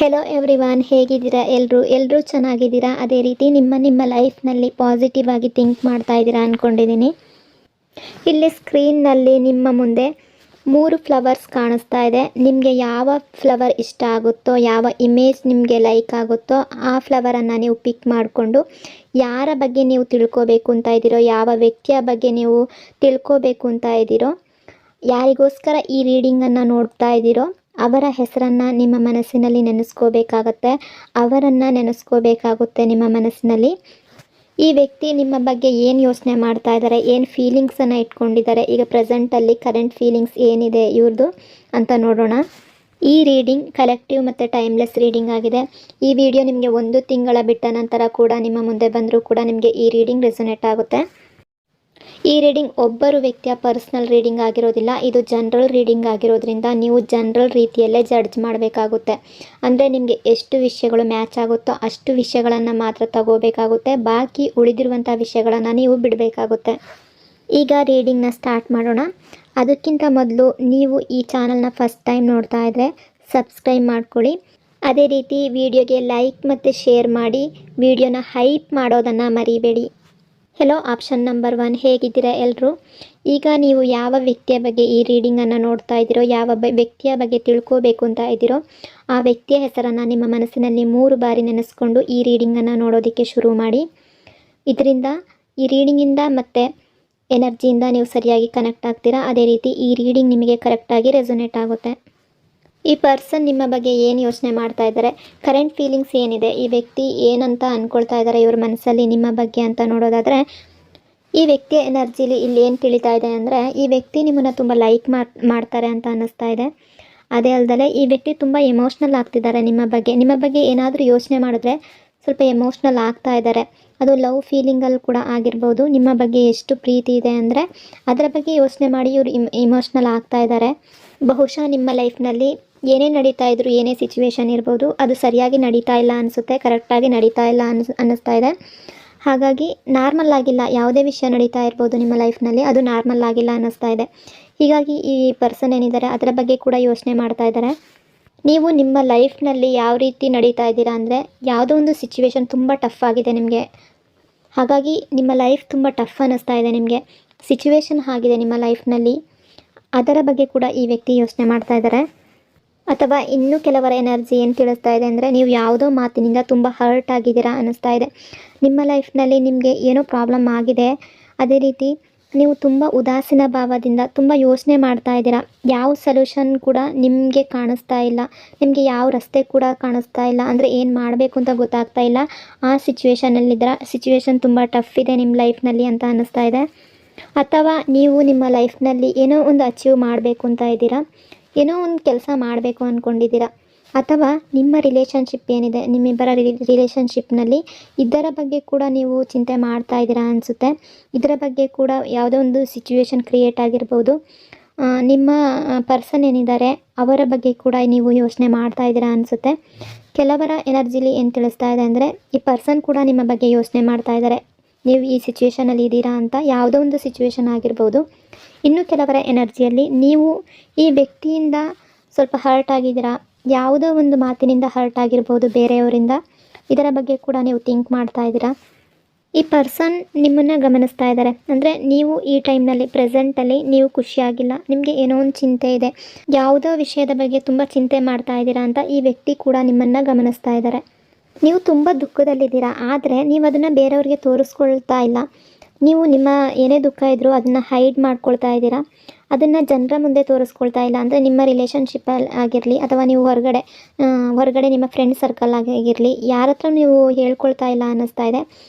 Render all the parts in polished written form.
Hello everyone, ಹೇಗಿದ್ದೀರಾ? ಎಲ್ಲರೂ ಚೆನ್ನಾಗಿದ್ದೀರಾ? ಅದೇ ರೀತಿ ನಿಮ್ಮ ಲೈಫ್ನಲ್ಲಿ ಪಾಸಿಟಿವ್ ಆಗಿ ಥಿಂಕ್ ಮಾಡ್ತಾ ಇದ್ದೀರಾ ಅಂದ್ಕೊಂಡಿದ್ದೀನಿ. ಇಲ್ಲಿ ಸ್ಕ್ರೀನ್ನಲ್ಲಿ ನಿಮ್ಮ ಮುಂದೆ 3 ಫ್ಲವರ್ಸ್ ಕಾಣಿಸ್ತಾ ಇದೆ. ನಿಮಗೆ ಯಾವ ಫ್ಲವರ್ ಇಷ್ಟ ಆಗುತ್ತೋ, ಯಾವ ಇಮೇಜ್ ನಿಮಗೆ ಲೈಕ್ ಆಗುತ್ತೋ ಆ ಫ್ಲವರನ್ನು ನೀವು ಪಿಕ್ ಮಾಡಿಕೊಂಡು ಯಾರ ಬಗ್ಗೆ ನೀವು ತಿಳ್ಕೋಬೇಕು ಅಂತ ಇದ್ದೀರೋ, ಯಾವ ವ್ಯಕ್ತಿಯ ಬಗ್ಗೆ ನೀವು ತಿಳ್ಕೋಬೇಕು ಅಂತ ಇದ್ದೀರೋ, ಯಾರಿಗೋಸ್ಕರ ಈ ರೀಡಿಂಗನ್ನು ನೋಡ್ತಾ ಇದ್ದೀರೋ ಅವರ ಹೆಸರನ್ನು ನಿಮ್ಮ ಮನಸ್ಸಿನಲ್ಲಿ ನೆನೆಸ್ಕೋಬೇಕಾಗತ್ತೆ. ಅವರನ್ನು ನೆನೆಸ್ಕೋಬೇಕಾಗುತ್ತೆ ನಿಮ್ಮ ಮನಸ್ಸಿನಲ್ಲಿ. ಈ ವ್ಯಕ್ತಿ ನಿಮ್ಮ ಬಗ್ಗೆ ಏನು ಯೋಚನೆ ಮಾಡ್ತಾ ಇದ್ದಾರೆ, ಏನು ಫೀಲಿಂಗ್ಸನ್ನು ಇಟ್ಕೊಂಡಿದ್ದಾರೆ, ಈಗ ಪ್ರೆಸೆಂಟಲ್ಲಿ ಕರೆಂಟ್ ಫೀಲಿಂಗ್ಸ್ ಏನಿದೆ ಇವ್ರದ್ದು ಅಂತ ನೋಡೋಣ. ಈ ರೀಡಿಂಗ್ ಕಲೆಕ್ಟಿವ್ ಮತ್ತು ಟೈಮ್ಲೆಸ್ ರೀಡಿಂಗ್ ಆಗಿದೆ. ಈ ವಿಡಿಯೋ ನಿಮಗೆ 1 ತಿಂಗಳ ಬಿಟ್ಟ ನಂತರ ಕೂಡ ನಿಮ್ಮ ಮುಂದೆ ಬಂದರೂ ಕೂಡ ನಿಮಗೆ ಈ ರೀಡಿಂಗ್ ರೆಸೊನೇಟ್ ಆಗುತ್ತೆ. ಈ ರೀಡಿಂಗ್ ಒಬ್ಬರು ವ್ಯಕ್ತಿಯ ಪರ್ಸ್ನಲ್ ರೀಡಿಂಗ್ ಆಗಿರೋದಿಲ್ಲ, ಇದು ಜನರಲ್ ರೀಡಿಂಗ್ ಆಗಿರೋದ್ರಿಂದ ನೀವು ಜನರಲ್ ರೀತಿಯಲ್ಲೇ ಜಡ್ಜ್ ಮಾಡಬೇಕಾಗುತ್ತೆ. ಅಂದರೆ ನಿಮಗೆ ಎಷ್ಟು ವಿಷಯಗಳು ಮ್ಯಾಚ್ ಆಗುತ್ತೋ ಅಷ್ಟು ವಿಷಯಗಳನ್ನು ಮಾತ್ರ ತಗೋಬೇಕಾಗುತ್ತೆ, ಬಾಕಿ ಉಳಿದಿರುವಂಥ ವಿಷಯಗಳನ್ನು ನೀವು ಬಿಡಬೇಕಾಗುತ್ತೆ. ಈಗ ರೀಡಿಂಗ್ನ ಸ್ಟಾರ್ಟ್ ಮಾಡೋಣ. ಅದಕ್ಕಿಂತ ಮೊದಲು ನೀವು ಈ ಚಾನಲ್ನ ಫಸ್ಟ್ ಟೈಮ್ ನೋಡ್ತಾ ಇದ್ದರೆ ಸಬ್ಸ್ಕ್ರೈಬ್ ಮಾಡ್ಕೊಳ್ಳಿ. ಅದೇ ರೀತಿ ವಿಡಿಯೋಗೆ ಲೈಕ್ ಮತ್ತು ಶೇರ್ ಮಾಡಿ, ವಿಡಿಯೋನ ಹೈಪ್ ಮಾಡೋದನ್ನು ಮರಿಬೇಡಿ. ಹೆಲೋ ಆಪ್ಷನ್ ನಂಬರ್ 1, ಹೇಗಿದ್ದೀರಾ ಎಲ್ಲರೂ? ಈಗ ನೀವು ಯಾವ ವ್ಯಕ್ತಿಯ ಬಗ್ಗೆ ಈ ರೀಡಿಂಗನ್ನು ನೋಡ್ತಾ ಇದ್ದೀರೋ, ಯಾವ ವ್ಯಕ್ತಿಯ ಬಗ್ಗೆ ತಿಳ್ಕೋಬೇಕು ಅಂತ ಇದ್ದೀರೋ ಆ ವ್ಯಕ್ತಿಯ ಹೆಸರನ್ನು ನಿಮ್ಮ ಮನಸ್ಸಿನಲ್ಲಿ 3 ಬಾರಿ ನೆನೆಸ್ಕೊಂಡು ಈ ರೀಡಿಂಗನ್ನು ನೋಡೋದಕ್ಕೆ ಶುರು ಮಾಡಿ. ಇದರಿಂದ ಈ ರೀಡಿಂಗಿಂದ ಮತ್ತು ಎನರ್ಜಿಯಿಂದ ನೀವು ಸರಿಯಾಗಿ ಕನೆಕ್ಟ್ ಆಗ್ತೀರಾ. ಅದೇ ರೀತಿ ಈ ರೀಡಿಂಗ್ ನಿಮಗೆ ಕರೆಕ್ಟಾಗಿ ರೆಸೊನೇಟ್ ಆಗುತ್ತೆ. ಈ ಪರ್ಸನ್ ನಿಮ್ಮ ಬಗ್ಗೆ ಏನು ಯೋಚನೆ ಮಾಡ್ತಾ ಇದ್ದಾರೆ, ಕರೆಂಟ್ ಫೀಲಿಂಗ್ಸ್ ಏನಿದೆ, ಈ ವ್ಯಕ್ತಿ ಏನಂತ ಅಂದ್ಕೊಳ್ತಾ ಇದ್ದಾರೆ ಇವ್ರ ಮನಸ್ಸಲ್ಲಿ ನಿಮ್ಮ ಬಗ್ಗೆ ಅಂತ ನೋಡೋದಾದರೆ, ಈ ವ್ಯಕ್ತಿಯ ಎನರ್ಜಿಲಿ ಇಲ್ಲಿ ಏನು ತಿಳಿತಾ ಇದೆ ಅಂದರೆ, ಈ ವ್ಯಕ್ತಿ ನಿಮ್ಮನ್ನು ತುಂಬ ಲೈಕ್ ಮಾಡ್ತಾರೆ ಅಂತ ಅನ್ನಿಸ್ತಾ ಇದೆ. ಅದೇ ಅಲ್ಲದೆ ಈ ವ್ಯಕ್ತಿ ತುಂಬ ಎಮೋಷ್ನಲ್ ಆಗ್ತಿದ್ದಾರೆ ನಿಮ್ಮ ಬಗ್ಗೆ ಏನಾದರೂ ಯೋಚನೆ ಮಾಡಿದ್ರೆ ಸ್ವಲ್ಪ ಎಮೋಷ್ನಲ್ ಆಗ್ತಾ ಇದ್ದಾರೆ. ಅದು ಲವ್ ಫೀಲಿಂಗಲ್ಲಿ ಕೂಡ ಆಗಿರ್ಬೋದು. ನಿಮ್ಮ ಬಗ್ಗೆ ಎಷ್ಟು ಪ್ರೀತಿ ಇದೆ ಅಂದರೆ ಅದರ ಬಗ್ಗೆ ಯೋಚನೆ ಮಾಡಿ ಇವರು ಇಮೋಷ್ನಲ್ ಆಗ್ತಾ ಇದ್ದಾರೆ. ಬಹುಶಃ ನಿಮ್ಮ ಲೈಫ್ನಲ್ಲಿ ಏನೇ ನಡೀತಾ ಇದ್ರು, ಏನೇ ಸಿಚುವೇಶನ್ ಇರ್ಬೋದು, ಅದು ಸರಿಯಾಗಿ ನಡೀತಾ ಇಲ್ಲ ಅನಿಸುತ್ತೆ, ಕರೆಕ್ಟಾಗಿ ನಡೀತಾ ಇಲ್ಲ ಅನ್ನಿಸ್ತಾ ಇದೆ. ಹಾಗಾಗಿ ನಾರ್ಮಲ್ ಆಗಿಲ್ಲ, ಯಾವುದೇ ವಿಷಯ ನಡೀತಾ ಇರ್ಬೋದು ನಿಮ್ಮ ಲೈಫ್ನಲ್ಲಿ, ಅದು ನಾರ್ಮಲ್ ಆಗಿಲ್ಲ ಅನ್ನಿಸ್ತಾ ಇದೆ. ಹೀಗಾಗಿ ಈ ಪರ್ಸನ್ ಏನಿದ್ದಾರೆ ಅದರ ಬಗ್ಗೆ ಕೂಡ ಯೋಚನೆ ಮಾಡ್ತಾ ಇದ್ದಾರೆ. ನೀವು ನಿಮ್ಮ ಲೈಫ್ನಲ್ಲಿ ಯಾವ ರೀತಿ ನಡೀತಾ ಇದ್ದೀರಾ ಅಂದರೆ, ಯಾವುದೋ ಒಂದು ಸಿಚುವೇಶನ್ ತುಂಬ ಟಫ್ ಆಗಿದೆ ನಿಮಗೆ, ಹಾಗಾಗಿ ನಿಮ್ಮ ಲೈಫ್ ತುಂಬ ಟಫ್ ಅನ್ನಿಸ್ತಾ ಇದೆ ನಿಮಗೆ, ಸಿಚುವೇಶನ್ ಆಗಿದೆ ನಿಮ್ಮ ಲೈಫ್ನಲ್ಲಿ, ಅದರ ಬಗ್ಗೆ ಕೂಡ ಈ ವ್ಯಕ್ತಿ ಯೋಚನೆ ಮಾಡ್ತಾ ಇದ್ದಾರೆ. ಅಥವಾ ಇನ್ನೂ ಕೆಲವರ ಎನರ್ಜಿ ಏನು ತಿಳಿಸ್ತಾ ಇದೆ ಅಂದರೆ, ನೀವು ಯಾವುದೋ ಮಾತಿನಿಂದ ತುಂಬ ಹರ್ಟ್ ಆಗಿದ್ದೀರಾ ಅನ್ನಿಸ್ತಾ ಇದೆ. ನಿಮ್ಮ ಲೈಫ್ನಲ್ಲಿ ನಿಮಗೆ ಏನೋ ಪ್ರಾಬ್ಲಮ್ ಆಗಿದೆ, ಅದೇ ರೀತಿ ನೀವು ತುಂಬ ಉದಾಸೀನ ಭಾವದಿಂದ ತುಂಬ ಯೋಚನೆ ಮಾಡ್ತಾ ಇದ್ದೀರಾ. ಯಾವ ಸೊಲ್ಯೂಷನ್ ಕೂಡ ನಿಮಗೆ ಕಾಣಿಸ್ತಾ ಇಲ್ಲ, ನಿಮಗೆ ಯಾವ ರಸ್ತೆ ಕೂಡ ಕಾಣಿಸ್ತಾ ಇಲ್ಲ, ಅಂದರೆ ಏನು ಮಾಡಬೇಕು ಅಂತ ಗೊತ್ತಾಗ್ತಾ ಇಲ್ಲ. ಆ ಸಿಚುವೇಶನ್ ತುಂಬ ಟಫ್ ಇದೆ ನಿಮ್ಮ ಲೈಫ್ನಲ್ಲಿ ಅಂತ ಅನ್ನಿಸ್ತಾ ಇದೆ. ಅಥವಾ ನೀವು ನಿಮ್ಮ ಲೈಫ್ನಲ್ಲಿ ಏನೋ ಒಂದು ಅಚೀವ್ ಮಾಡಬೇಕು ಅಂತ ಇದ್ದೀರಾ, ಏನೋ ಒಂದು ಕೆಲಸ ಮಾಡಬೇಕು ಅಂದ್ಕೊಂಡಿದ್ದೀರಾ. ಅಥವಾ ನಿಮ್ಮ ರಿಲೇಷನ್ಶಿಪ್ ಏನಿದೆ, ನಿಮ್ಮಿಬ್ಬರ ರಿಲೇಷನ್ಶಿಪ್ನಲ್ಲಿ ಇದರ ಬಗ್ಗೆ ಕೂಡ ನೀವು ಚಿಂತೆ ಮಾಡ್ತಾ ಇದ್ದೀರಾ ಅನಿಸುತ್ತೆ. ಇದರ ಬಗ್ಗೆ ಕೂಡ ಯಾವುದೋ ಒಂದು ಸಿಚುವೇಶನ್ ಕ್ರಿಯೇಟ್ ಆಗಿರ್ಬೋದು. ನಿಮ್ಮ ಪರ್ಸನ್ ಏನಿದ್ದಾರೆ ಅವರ ಬಗ್ಗೆ ಕೂಡ ನೀವು ಯೋಚನೆ ಮಾಡ್ತಾ ಇದ್ದೀರಾ ಅನಿಸುತ್ತೆ. ಕೆಲವರ ಎನರ್ಜಿಲಿ ಏನು ತಿಳಿಸ್ತಾ ಇದೆ ಅಂದರೆ, ಈ ಪರ್ಸನ್ ಕೂಡ ನಿಮ್ಮ ಬಗ್ಗೆ ಯೋಚನೆ ಮಾಡ್ತಾ ಇದ್ದಾರೆ, ನೀವು ಈ ಸಿಚುವೇಷನಲ್ಲಿ ಇದ್ದೀರಾ ಅಂತ, ಯಾವುದೋ ಒಂದು ಸಿಚುವೇಶನ್ ಆಗಿರ್ಬೋದು. ಇನ್ನು ಕೆಲವರ ಎನರ್ಜಿಯಲ್ಲಿ ನೀವು ಈ ವ್ಯಕ್ತಿಯಿಂದ ಸ್ವಲ್ಪ ಹರ್ಟ್ ಆಗಿದ್ದೀರಾ, ಯಾವುದೋ ಒಂದು ಮಾತಿನಿಂದ ಹರ್ಟ್ ಆಗಿರ್ಬೋದು ಬೇರೆಯವರಿಂದ, ಇದರ ಬಗ್ಗೆ ಕೂಡ ನೀವು ಥಿಂಕ್ ಮಾಡ್ತಾ ಇದ್ದೀರಾ. ಈ ಪರ್ಸನ್ ನಿಮ್ಮನ್ನು ಗಮನಿಸ್ತಾ ಇದ್ದಾರೆ, ಅಂದರೆ ನೀವು ಈ ಟೈಮ್ನಲ್ಲಿ ಪ್ರೆಸೆಂಟಲ್ಲಿ ನೀವು ಖುಷಿಯಾಗಿಲ್ಲ, ನಿಮಗೆ ಏನೋ ಒಂದು ಚಿಂತೆ ಇದೆ, ಯಾವುದೋ ವಿಷಯದ ಬಗ್ಗೆ ತುಂಬ ಚಿಂತೆ ಮಾಡ್ತಾ ಇದ್ದೀರಾ ಅಂತ ಈ ವ್ಯಕ್ತಿ ಕೂಡ ನಿಮ್ಮನ್ನು ಗಮನಿಸ್ತಾ ಇದ್ದಾರೆ. ನೀವು ತುಂಬ ದುಃಖದಲ್ಲಿದ್ದೀರಾ, ಆದರೆ ನೀವು ಅದನ್ನು ಬೇರೆಯವ್ರಿಗೆ ತೋರಿಸ್ಕೊಳ್ತಾ ಇಲ್ಲ. ನೀವು ನಿಮ್ಮ ಏನೇ ದುಃಖ ಇದ್ದರೂ ಅದನ್ನು ಹೈಡ್ ಮಾಡ್ಕೊಳ್ತಾ ಇದ್ದೀರಾ, ಅದನ್ನು ಜನರ ಮುಂದೆ ತೋರಿಸ್ಕೊಳ್ತಾ ಇಲ್ಲ. ಅಂದರೆ ನಿಮ್ಮ ರಿಲೇಷನ್ಶಿಪ್ಪಲ್ಲಿ ಆಗಿರಲಿ, ಅಥವಾ ನೀವು ಹೊರಗಡೆ ನಿಮ್ಮ ಫ್ರೆಂಡ್ ಸರ್ಕಲ್ ಆಗಿರಲಿ, ಯಾರ ಹತ್ರ ನೀವು ಹೇಳ್ಕೊಳ್ತಾ ಇಲ್ಲ ಅನ್ನಿಸ್ತಾ ಇದೆ.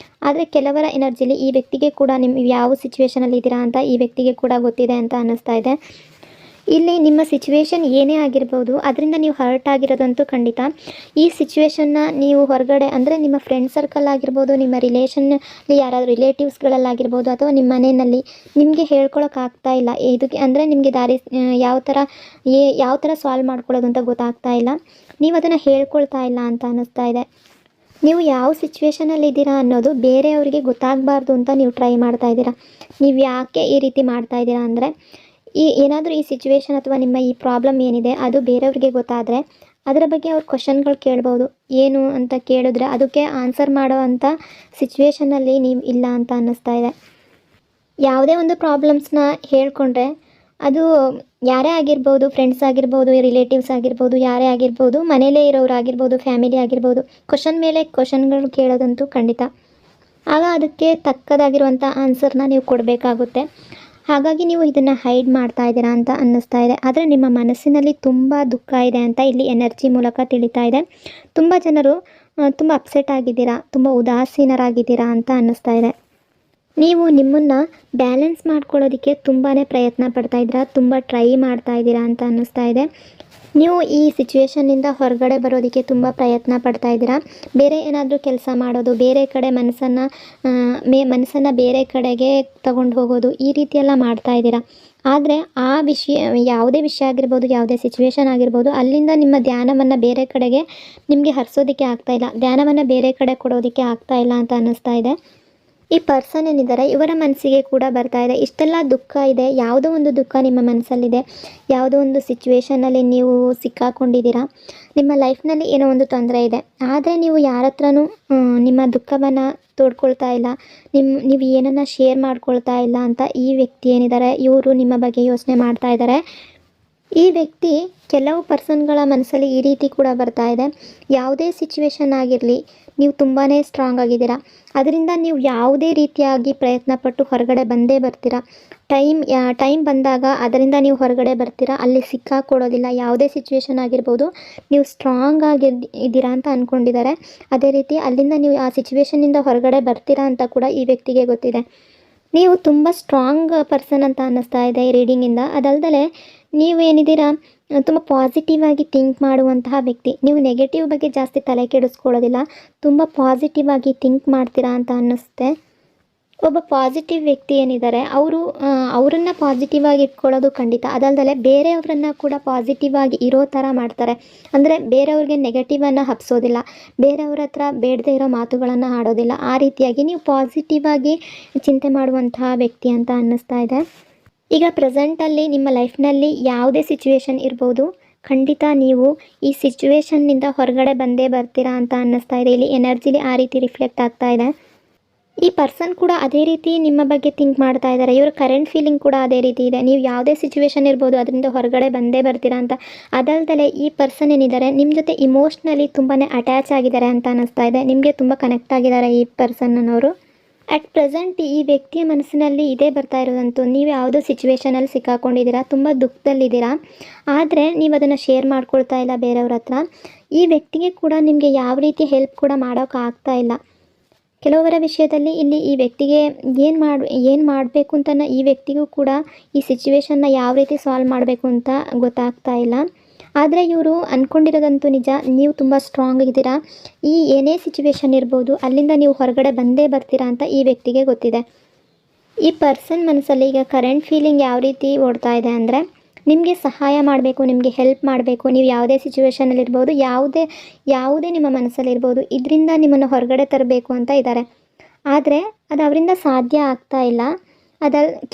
ಆದರೆ ಕೆಲವರ ಎನರ್ಜಿಲಿ ಈ ವ್ಯಕ್ತಿಗೆ ಕೂಡ ನಿಮ್ಮ ಯಾವ ಸಿಚುವೇಷನಲ್ಲಿ ಇದ್ದೀರಾ ಅಂತ ಈ ವ್ಯಕ್ತಿಗೆ ಕೂಡ ಗೊತ್ತಿದೆ ಅಂತ ಅನ್ನಿಸ್ತಾ ಇದೆ. ಇಲ್ಲಿ ನಿಮ್ಮ ಸಿಚುವೇಶನ್ ಏನೇ ಆಗಿರ್ಬೋದು, ಅದರಿಂದ ನೀವು ಹರ್ಟ್ ಆಗಿರೋದಂತೂ ಖಂಡಿತ. ಈ ಸಿಚುವೇಶನ್ನ ನೀವು ಹೊರಗಡೆ, ಅಂದರೆ ನಿಮ್ಮ ಫ್ರೆಂಡ್ ಸರ್ಕಲ್ ಆಗಿರ್ಬೋದು, ನಿಮ್ಮ ರಿಲೇಷನ್ನಲ್ಲಿ ಯಾರಾದರೂ ರಿಲೇಟಿವ್ಸ್ಗಳಲ್ಲಾಗಿರ್ಬೋದು, ಅಥವಾ ನಿಮ್ಮ ಮನೆಯಲ್ಲಿ ನಿಮಗೆ ಹೇಳ್ಕೊಳಕ್ಕಾಗ್ತಾ ಇಲ್ಲ. ಇದಕ್ಕೆ ಅಂದರೆ ನಿಮಗೆ ದಾರಿ ಯಾವ ಥರ ಸಾಲ್ವ್ ಮಾಡ್ಕೊಳ್ಳೋದು ಅಂತ ಗೊತ್ತಾಗ್ತಾ ಇಲ್ಲ. ನೀವು ಅದನ್ನು ಹೇಳ್ಕೊಳ್ತಾ ಇಲ್ಲ ಅಂತ ಅನ್ನಿಸ್ತಾ ಇದೆ. ನೀವು ಯಾವ ಸಿಚುವೇಷನಲ್ಲಿ ಇದ್ದೀರಾ ಅನ್ನೋದು ಬೇರೆಯವರಿಗೆ ಗೊತ್ತಾಗಬಾರ್ದು ಅಂತ ನೀವು ಟ್ರೈ ಮಾಡ್ತಾ ಇದ್ದೀರಾ. ನೀವು ಯಾಕೆ ಈ ರೀತಿ ಮಾಡ್ತಾ ಇದ್ದೀರಾ ಅಂದರೆ, ಏನಾದರೂ ಈ ಸಿಚುವೇಶನ್ ಅಥವಾ ನಿಮ್ಮ ಈ ಪ್ರಾಬ್ಲಮ್ ಏನಿದೆ ಅದು ಬೇರೆಯವ್ರಿಗೆ ಗೊತ್ತಾದರೆ ಅದರ ಬಗ್ಗೆ ಅವ್ರು ಕ್ವಶನ್ಗಳು ಕೇಳ್ಬೋದು. ಏನು ಅಂತ ಕೇಳಿದ್ರೆ ಅದಕ್ಕೆ ಆನ್ಸರ್ ಮಾಡೋ ಅಂಥ ಸಿಚುವೇಷನಲ್ಲಿ ನೀವು ಇಲ್ಲ ಅಂತ ಅನ್ನಿಸ್ತಾ ಇದೆ. ಯಾವುದೇ ಒಂದು ಪ್ರಾಬ್ಲಮ್ಸ್ನ ಹೇಳ್ಕೊಂಡ್ರೆ ಅದು ಯಾರೇ ಆಗಿರ್ಬೋದು, ಫ್ರೆಂಡ್ಸ್ ಆಗಿರ್ಬೋದು, ರಿಲೇಟಿವ್ಸ್ ಆಗಿರ್ಬೋದು, ಯಾರೇ ಆಗಿರ್ಬೋದು, ಮನೇಲೇ ಇರೋರು ಆಗಿರ್ಬೋದು, ಫ್ಯಾಮಿಲಿ ಆಗಿರ್ಬೋದು, ಕ್ವಶನ್ ಮೇಲೆ ಕ್ವಶನ್ಗಳು ಕೇಳೋದಂತೂ ಖಂಡಿತ. ಆಗ ಅದಕ್ಕೆ ತಕ್ಕದಾಗಿರುವಂಥ ಆನ್ಸರ್ನ ನೀವು ಕೊಡಬೇಕಾಗುತ್ತೆ. ಹಾಗಾಗಿ ನೀವು ಇದನ್ನು ಹೈಡ್ ಮಾಡ್ತಾ ಇದ್ದೀರಾ ಅಂತ ಅನ್ನಿಸ್ತಾ ಇದೆ. ಆದರೆ ನಿಮ್ಮ ಮನಸ್ಸಿನಲ್ಲಿ ತುಂಬ ದುಃಖ ಇದೆ ಅಂತ ಇಲ್ಲಿ ಎನರ್ಜಿ ಮೂಲಕ ತಿಳಿತಾ ಇದೆ. ತುಂಬ ಜನರು ತುಂಬ ಅಪ್ಸೆಟ್ ಆಗಿದ್ದೀರಾ, ತುಂಬ ಉದಾಸೀನರಾಗಿದ್ದೀರಾ ಅಂತ ಅನ್ನಿಸ್ತಾ ಇದೆ. ನೀವು ನಿಮ್ಮನ್ನು ಬ್ಯಾಲೆನ್ಸ್ ಮಾಡ್ಕೊಳ್ಳೋದಕ್ಕೆ ತುಂಬಾ ಪ್ರಯತ್ನ ಪಡ್ತಾ ಇದ್ದೀರಾ, ತುಂಬ ಟ್ರೈ ಮಾಡ್ತಾ ಇದ್ದೀರಾ ಅಂತ ಅನ್ನಿಸ್ತಾ ಇದೆ. ನೀವು ಈ ಸಿಚುವೇಷನ್ನಿಂದ ಹೊರಗಡೆ ಬರೋದಕ್ಕೆ ತುಂಬ ಪ್ರಯತ್ನ ಪಡ್ತಾ ಇದ್ದೀರಾ. ಬೇರೆ ಏನಾದರೂ ಕೆಲಸ ಮಾಡೋದು, ಬೇರೆ ಕಡೆ ಮನಸ್ಸನ್ನು ಬೇರೆ ಕಡೆಗೆ ತಗೊಂಡು ಹೋಗೋದು, ಈ ರೀತಿಯೆಲ್ಲ ಮಾಡ್ತಾ ಇದ್ದೀರಾ. ಆದರೆ ಆ ವಿಷಯ, ಯಾವುದೇ ವಿಷಯ ಆಗಿರ್ಬೋದು, ಯಾವುದೇ ಸಿಚುವೇಷನ್ ಆಗಿರ್ಬೋದು, ಅಲ್ಲಿಂದ ನಿಮ್ಮ ಧ್ಯಾನವನ್ನು ಬೇರೆ ಕಡೆಗೆ ನಿಮಗೆ ಹರಿಸೋದಕ್ಕೆ ಆಗ್ತಾಯಿಲ್ಲ, ಧ್ಯಾನವನ್ನು ಬೇರೆ ಕಡೆ ಕೊಡೋದಕ್ಕೆ ಆಗ್ತಾಯಿಲ್ಲ ಅಂತ ಅನ್ನಿಸ್ತಾ ಇದೆ. ಈ ಪರ್ಸನ್ ಏನಿದ್ದಾರೆ ಇವರ ಮನಸ್ಸಿಗೆ ಕೂಡ ಬರ್ತಾ ಇದೆ, ಇಷ್ಟೆಲ್ಲ ದುಃಖ ಇದೆ, ಯಾವುದೋ ಒಂದು ದುಃಖ ನಿಮ್ಮ ಮನಸ್ಸಲ್ಲಿದೆ, ಯಾವುದೋ ಒಂದು ಸಿಚುವೇಷನಲ್ಲಿ ನೀವು ಸಿಕ್ಕಾಕೊಂಡಿದ್ದೀರಾ, ನಿಮ್ಮ ಲೈಫ್ನಲ್ಲಿ ಏನೋ ಒಂದು ತೊಂದರೆ ಇದೆ. ಆದರೆ ನೀವು ಯಾರ ಹತ್ರನೂ ನಿಮ್ಮ ದುಃಖವನ್ನು ತೋಡ್ಕೊಳ್ತಾ ಇಲ್ಲ, ನೀವು ಏನನ್ನು ಶೇರ್ ಮಾಡ್ಕೊಳ್ತಾ ಇಲ್ಲ ಅಂತ ಈ ವ್ಯಕ್ತಿ ಏನಿದ್ದಾರೆ ಇವರು ನಿಮ್ಮ ಬಗ್ಗೆ ಯೋಚನೆ ಮಾಡ್ತಾ ಇದ್ದಾರೆ. ಈ ವ್ಯಕ್ತಿ ಕೆಲವು ಪರ್ಸನ್ಗಳ ಮನಸ್ಸಲ್ಲಿ ಈ ರೀತಿ ಕೂಡ ಬರ್ತಾ ಇದೆ, ಯಾವುದೇ ಸಿಚುವೇಶನ್ ಆಗಿರಲಿ ನೀವು ತುಂಬಾ ಸ್ಟ್ರಾಂಗ್ ಆಗಿದ್ದೀರಾ, ಅದರಿಂದ ನೀವು ಯಾವುದೇ ರೀತಿಯಾಗಿ ಪ್ರಯತ್ನಪಟ್ಟು ಹೊರಗಡೆ ಬಂದೇ ಬರ್ತೀರಾ. ಟೈಮ್ ಬಂದಾಗ ಅದರಿಂದ ನೀವು ಹೊರಗಡೆ ಬರ್ತೀರಾ, ಅಲ್ಲಿ ಸಿಕ್ಕಾಕೊಡೋದಿಲ್ಲ. ಯಾವುದೇ ಸಿಚುವೇಶನ್ ಆಗಿರ್ಬೋದು, ನೀವು ಸ್ಟ್ರಾಂಗ್ ಇದ್ದೀರಾ ಅಂತ ಅಂದ್ಕೊಂಡಿದ್ದಾರೆ. ಅದೇ ರೀತಿ ಅಲ್ಲಿಂದ ನೀವು ಆ ಸಿಚುವೇಶನ್ನಿಂದ ಹೊರಗಡೆ ಬರ್ತೀರಾ ಅಂತ ಕೂಡ ಈ ವ್ಯಕ್ತಿಗೆ ಗೊತ್ತಿದೆ. ನೀವು ತುಂಬ ಸ್ಟ್ರಾಂಗ್ ಪರ್ಸನ್ ಅಂತ ಅನ್ನಿಸ್ತಾ ಇದೆ ಈ ರೀಡಿಂಗಿಂದ. ಅದಲ್ಲದೆ ನೀವು ಏನಿದ್ದೀರಾ ತುಂಬ ಪಾಸಿಟಿವ್ ಆಗಿ ಥಿಂಕ್ ಮಾಡುವಂತಹ ವ್ಯಕ್ತಿ. ನೀವು ನೆಗೆಟಿವ್ ಬಗ್ಗೆ ಜಾಸ್ತಿ ತಲೆ ಕೆಡಿಸ್ಕೊಳ್ಳೋದಿಲ್ಲ, ತುಂಬ ಪಾಸಿಟಿವ್ ಆಗಿ ಥಿಂಕ್ ಮಾಡ್ತೀರಾ ಅಂತ ಅನ್ನಿಸುತ್ತೆ. ಒಬ್ಬ ಪಾಸಿಟಿವ್ ವ್ಯಕ್ತಿ ಏನಿದ್ದಾರೆ ಅವರನ್ನು ಪಾಸಿಟಿವ್ ಆಗಿ ಇಟ್ಕೊಳ್ಳೋದು ಖಂಡಿತ. ಅದಲ್ಲದೆ ಬೇರೆಯವರನ್ನು ಕೂಡ ಪಾಸಿಟಿವ್ ಆಗಿ ಇರೋ ಥರ ಮಾಡ್ತಾರೆ. ಅಂದರೆ ಬೇರೆಯವ್ರಿಗೆ ನೆಗೆಟಿವನ್ನು ಹಬ್ಸೋದಿಲ್ಲ, ಬೇರೆಯವ್ರ ಹತ್ರ ಬೇಡದೇ ಇರೋ ಮಾತುಗಳನ್ನು ಆಡೋದಿಲ್ಲ. ಆ ರೀತಿಯಾಗಿ ನೀವು ಪಾಸಿಟಿವ್ ಆಗಿ ಚಿಂತೆ ಮಾಡುವಂತಹ ವ್ಯಕ್ತಿ ಅಂತ ಅನ್ನಿಸ್ತಾ ಇದೆ. ಈಗ ಪ್ರೆಸೆಂಟಲ್ಲಿ ನಿಮ್ಮ ಲೈಫ್ನಲ್ಲಿ ಯಾವುದೇ ಸಿಚುವೇಶನ್ ಇರ್ಬೋದು, ಖಂಡಿತ ನೀವು ಈ ಸಿಚುವೇಶನ್ನಿಂದ ಹೊರಗಡೆ ಬಂದೇ ಬರ್ತೀರಾ ಅಂತ ಅನ್ನಿಸ್ತಾ ಇದೆ. ಇಲ್ಲಿ ಎನರ್ಜಿಲಿ ಆ ರೀತಿ ರಿಫ್ಲೆಕ್ಟ್ ಆಗ್ತಾ ಇದೆ. ಈ ಪರ್ಸನ್ ಕೂಡ ಅದೇ ರೀತಿ ನಿಮ್ಮ ಬಗ್ಗೆ ಥಿಂಕ್ ಮಾಡ್ತಾ ಇದ್ದಾರೆ. ಇವರ ಕರೆಂಟ್ ಫೀಲಿಂಗ್ ಕೂಡ ಅದೇ ರೀತಿ ಇದೆ. ನೀವು ಯಾವುದೇ ಸಿಚುವೇಶನ್ ಇರ್ಬೋದು ಅದರಿಂದ ಹೊರಗಡೆ ಬಂದೇ ಬರ್ತೀರಾ ಅಂತ. ಅದಲ್ಲದೆ ಈ ಪರ್ಸನ್ ಏನಿದ್ದಾರೆ ನಿಮ್ಮ ಜೊತೆ ಇಮೋಷ್ನಲಿ ತುಂಬಾ ಅಟ್ಯಾಚ್ ಆಗಿದ್ದಾರೆ ಅಂತ ಅನ್ನಿಸ್ತಾ ಇದೆ. ನಿಮಗೆ ತುಂಬ ಕನೆಕ್ಟ್ ಆಗಿದ್ದಾರೆ ಈ ಪರ್ಸನ್ನವರು. ಅಟ್ ಪ್ರೆಸೆಂಟ್ ಈ ವ್ಯಕ್ತಿಯ ಮನಸ್ಸಿನಲ್ಲಿ ಇದೇ ಬರ್ತಾ ಇರೋದಂತೂ, ನೀವು ಯಾವುದೋ ಸಿಚುವೇಷನಲ್ಲಿ ಸಿಕ್ಕಾಕೊಂಡಿದ್ದೀರಾ, ತುಂಬ ದುಃಖದಲ್ಲಿದ್ದೀರಾ, ಆದರೆ ನೀವು ಅದನ್ನು ಶೇರ್ ಮಾಡ್ಕೊಳ್ತಾ ಇಲ್ಲ ಬೇರೆಯವ್ರ ಹತ್ರ. ಈ ವ್ಯಕ್ತಿಗೆ ಕೂಡ ನಿಮಗೆ ಯಾವ ರೀತಿ ಹೆಲ್ಪ್ ಕೂಡ ಮಾಡೋಕ್ಕಾಗ್ತಾ ಇಲ್ಲ. ಕೆಲವರ ವಿಷಯದಲ್ಲಿ ಇಲ್ಲಿ ಈ ವ್ಯಕ್ತಿಗೆ ಏನು ಮಾಡಬೇಕು ಅಂತ ಈ ವ್ಯಕ್ತಿಗೂ ಕೂಡ ಈ ಸಿಚುವೇಷನ್ನ ಯಾವ ರೀತಿ ಸಾಲ್ವ್ ಮಾಡಬೇಕು ಅಂತ ಗೊತ್ತಾಗ್ತಾ ಇಲ್ಲ. ಆದರೆ ಇವರು ಅಂದ್ಕೊಂಡಿರೋದಂತೂ ನಿಜ, ನೀವು ತುಂಬ ಸ್ಟ್ರಾಂಗ್ ಇದ್ದೀರಾ. ಈ ಏನೇ ಸಿಚುವೇಶನ್ ಇರ್ಬೋದು ಅಲ್ಲಿಂದ ನೀವು ಹೊರಗಡೆ ಬಂದೇ ಬರ್ತೀರಾ ಅಂತ ಈ ವ್ಯಕ್ತಿಗೆ ಗೊತ್ತಿದೆ. ಈ ಪರ್ಸನ್ ಮನಸ್ಸಲ್ಲಿ ಈಗ ಕರೆಂಟ್ ಫೀಲಿಂಗ್ ಯಾವ ರೀತಿ ಓಡ್ತಾ ಇದೆ ಅಂದರೆ, ನಿಮಗೆ ಸಹಾಯ ಮಾಡಬೇಕು, ನಿಮಗೆ ಹೆಲ್ಪ್ ಮಾಡಬೇಕು, ನೀವು ಯಾವುದೇ ಸಿಚುವೇಷನಲ್ಲಿರ್ಬೋದು, ಯಾವುದೇ ನಿಮ್ಮ ಮನಸ್ಸಲ್ಲಿರ್ಬೋದು, ಇದರಿಂದ ನಿಮ್ಮನ್ನು ಹೊರಗಡೆ ತರಬೇಕು ಅಂತ ಇದ್ದಾರೆ. ಆದರೆ ಅದು ಅವರಿಂದ ಸಾಧ್ಯ ಆಗ್ತಾ ಇಲ್ಲ.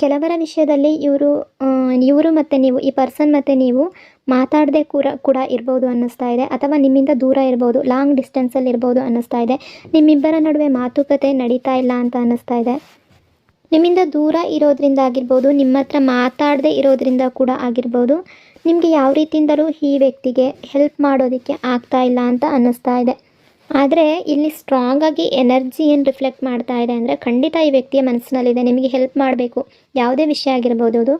ಕೆಲವರ ವಿಷಯದಲ್ಲಿ ಇವರು ಮತ್ತು ನೀವು, ಈ ಪರ್ಸನ್ ಮತ್ತು ನೀವು ಮಾತಾಡದೆ ಕೂಡ ಇರ್ಬೋದು ಅನ್ನಿಸ್ತಾ ಇದೆ, ಅಥವಾ ನಿಮ್ಮಿಂದ ದೂರ ಇರ್ಬೋದು, ಲಾಂಗ್ ಡಿಸ್ಟೆನ್ಸಲ್ಲಿ ಇರ್ಬೋದು ಅನ್ನಿಸ್ತಾ ಇದೆ. ನಿಮ್ಮಿಬ್ಬರ ನಡುವೆ ಮಾತುಕತೆ ನಡೀತಾ ಇಲ್ಲ ಅಂತ ಅನ್ನಿಸ್ತಾ ಇದೆ. ನಿಮ್ಮಿಂದ ದೂರ ಇರೋದ್ರಿಂದ ಆಗಿರ್ಬೋದು, ನಿಮ್ಮ ಹತ್ರ ಮಾತಾಡದೆ ಇರೋದ್ರಿಂದ ಕೂಡ ಆಗಿರ್ಬೋದು, ನಿಮಗೆ ಯಾವ ರೀತಿಯಿಂದಲೂ ಈ ವ್ಯಕ್ತಿಗೆ ಹೆಲ್ಪ್ ಮಾಡೋದಕ್ಕೆ ಆಗ್ತಾ ಇಲ್ಲ ಅಂತ ಅನ್ನಿಸ್ತಾ ಇದೆ. ಆದರೆ ಇಲ್ಲಿ ಸ್ಟ್ರಾಂಗಾಗಿ ಎನರ್ಜಿ ಏನು ರಿಫ್ಲೆಕ್ಟ್ ಮಾಡ್ತಾ ಇದೆ ಅಂದರೆ, ಖಂಡಿತ ಈ ವ್ಯಕ್ತಿಯ ಮನಸ್ಸಿನಲ್ಲಿದೆ, ನಿಮಗೆ ಹೆಲ್ಪ್ ಮಾಡಬೇಕು, ಯಾವುದೇ ವಿಷಯ ಆಗಿರ್ಬೋದು ಅದು,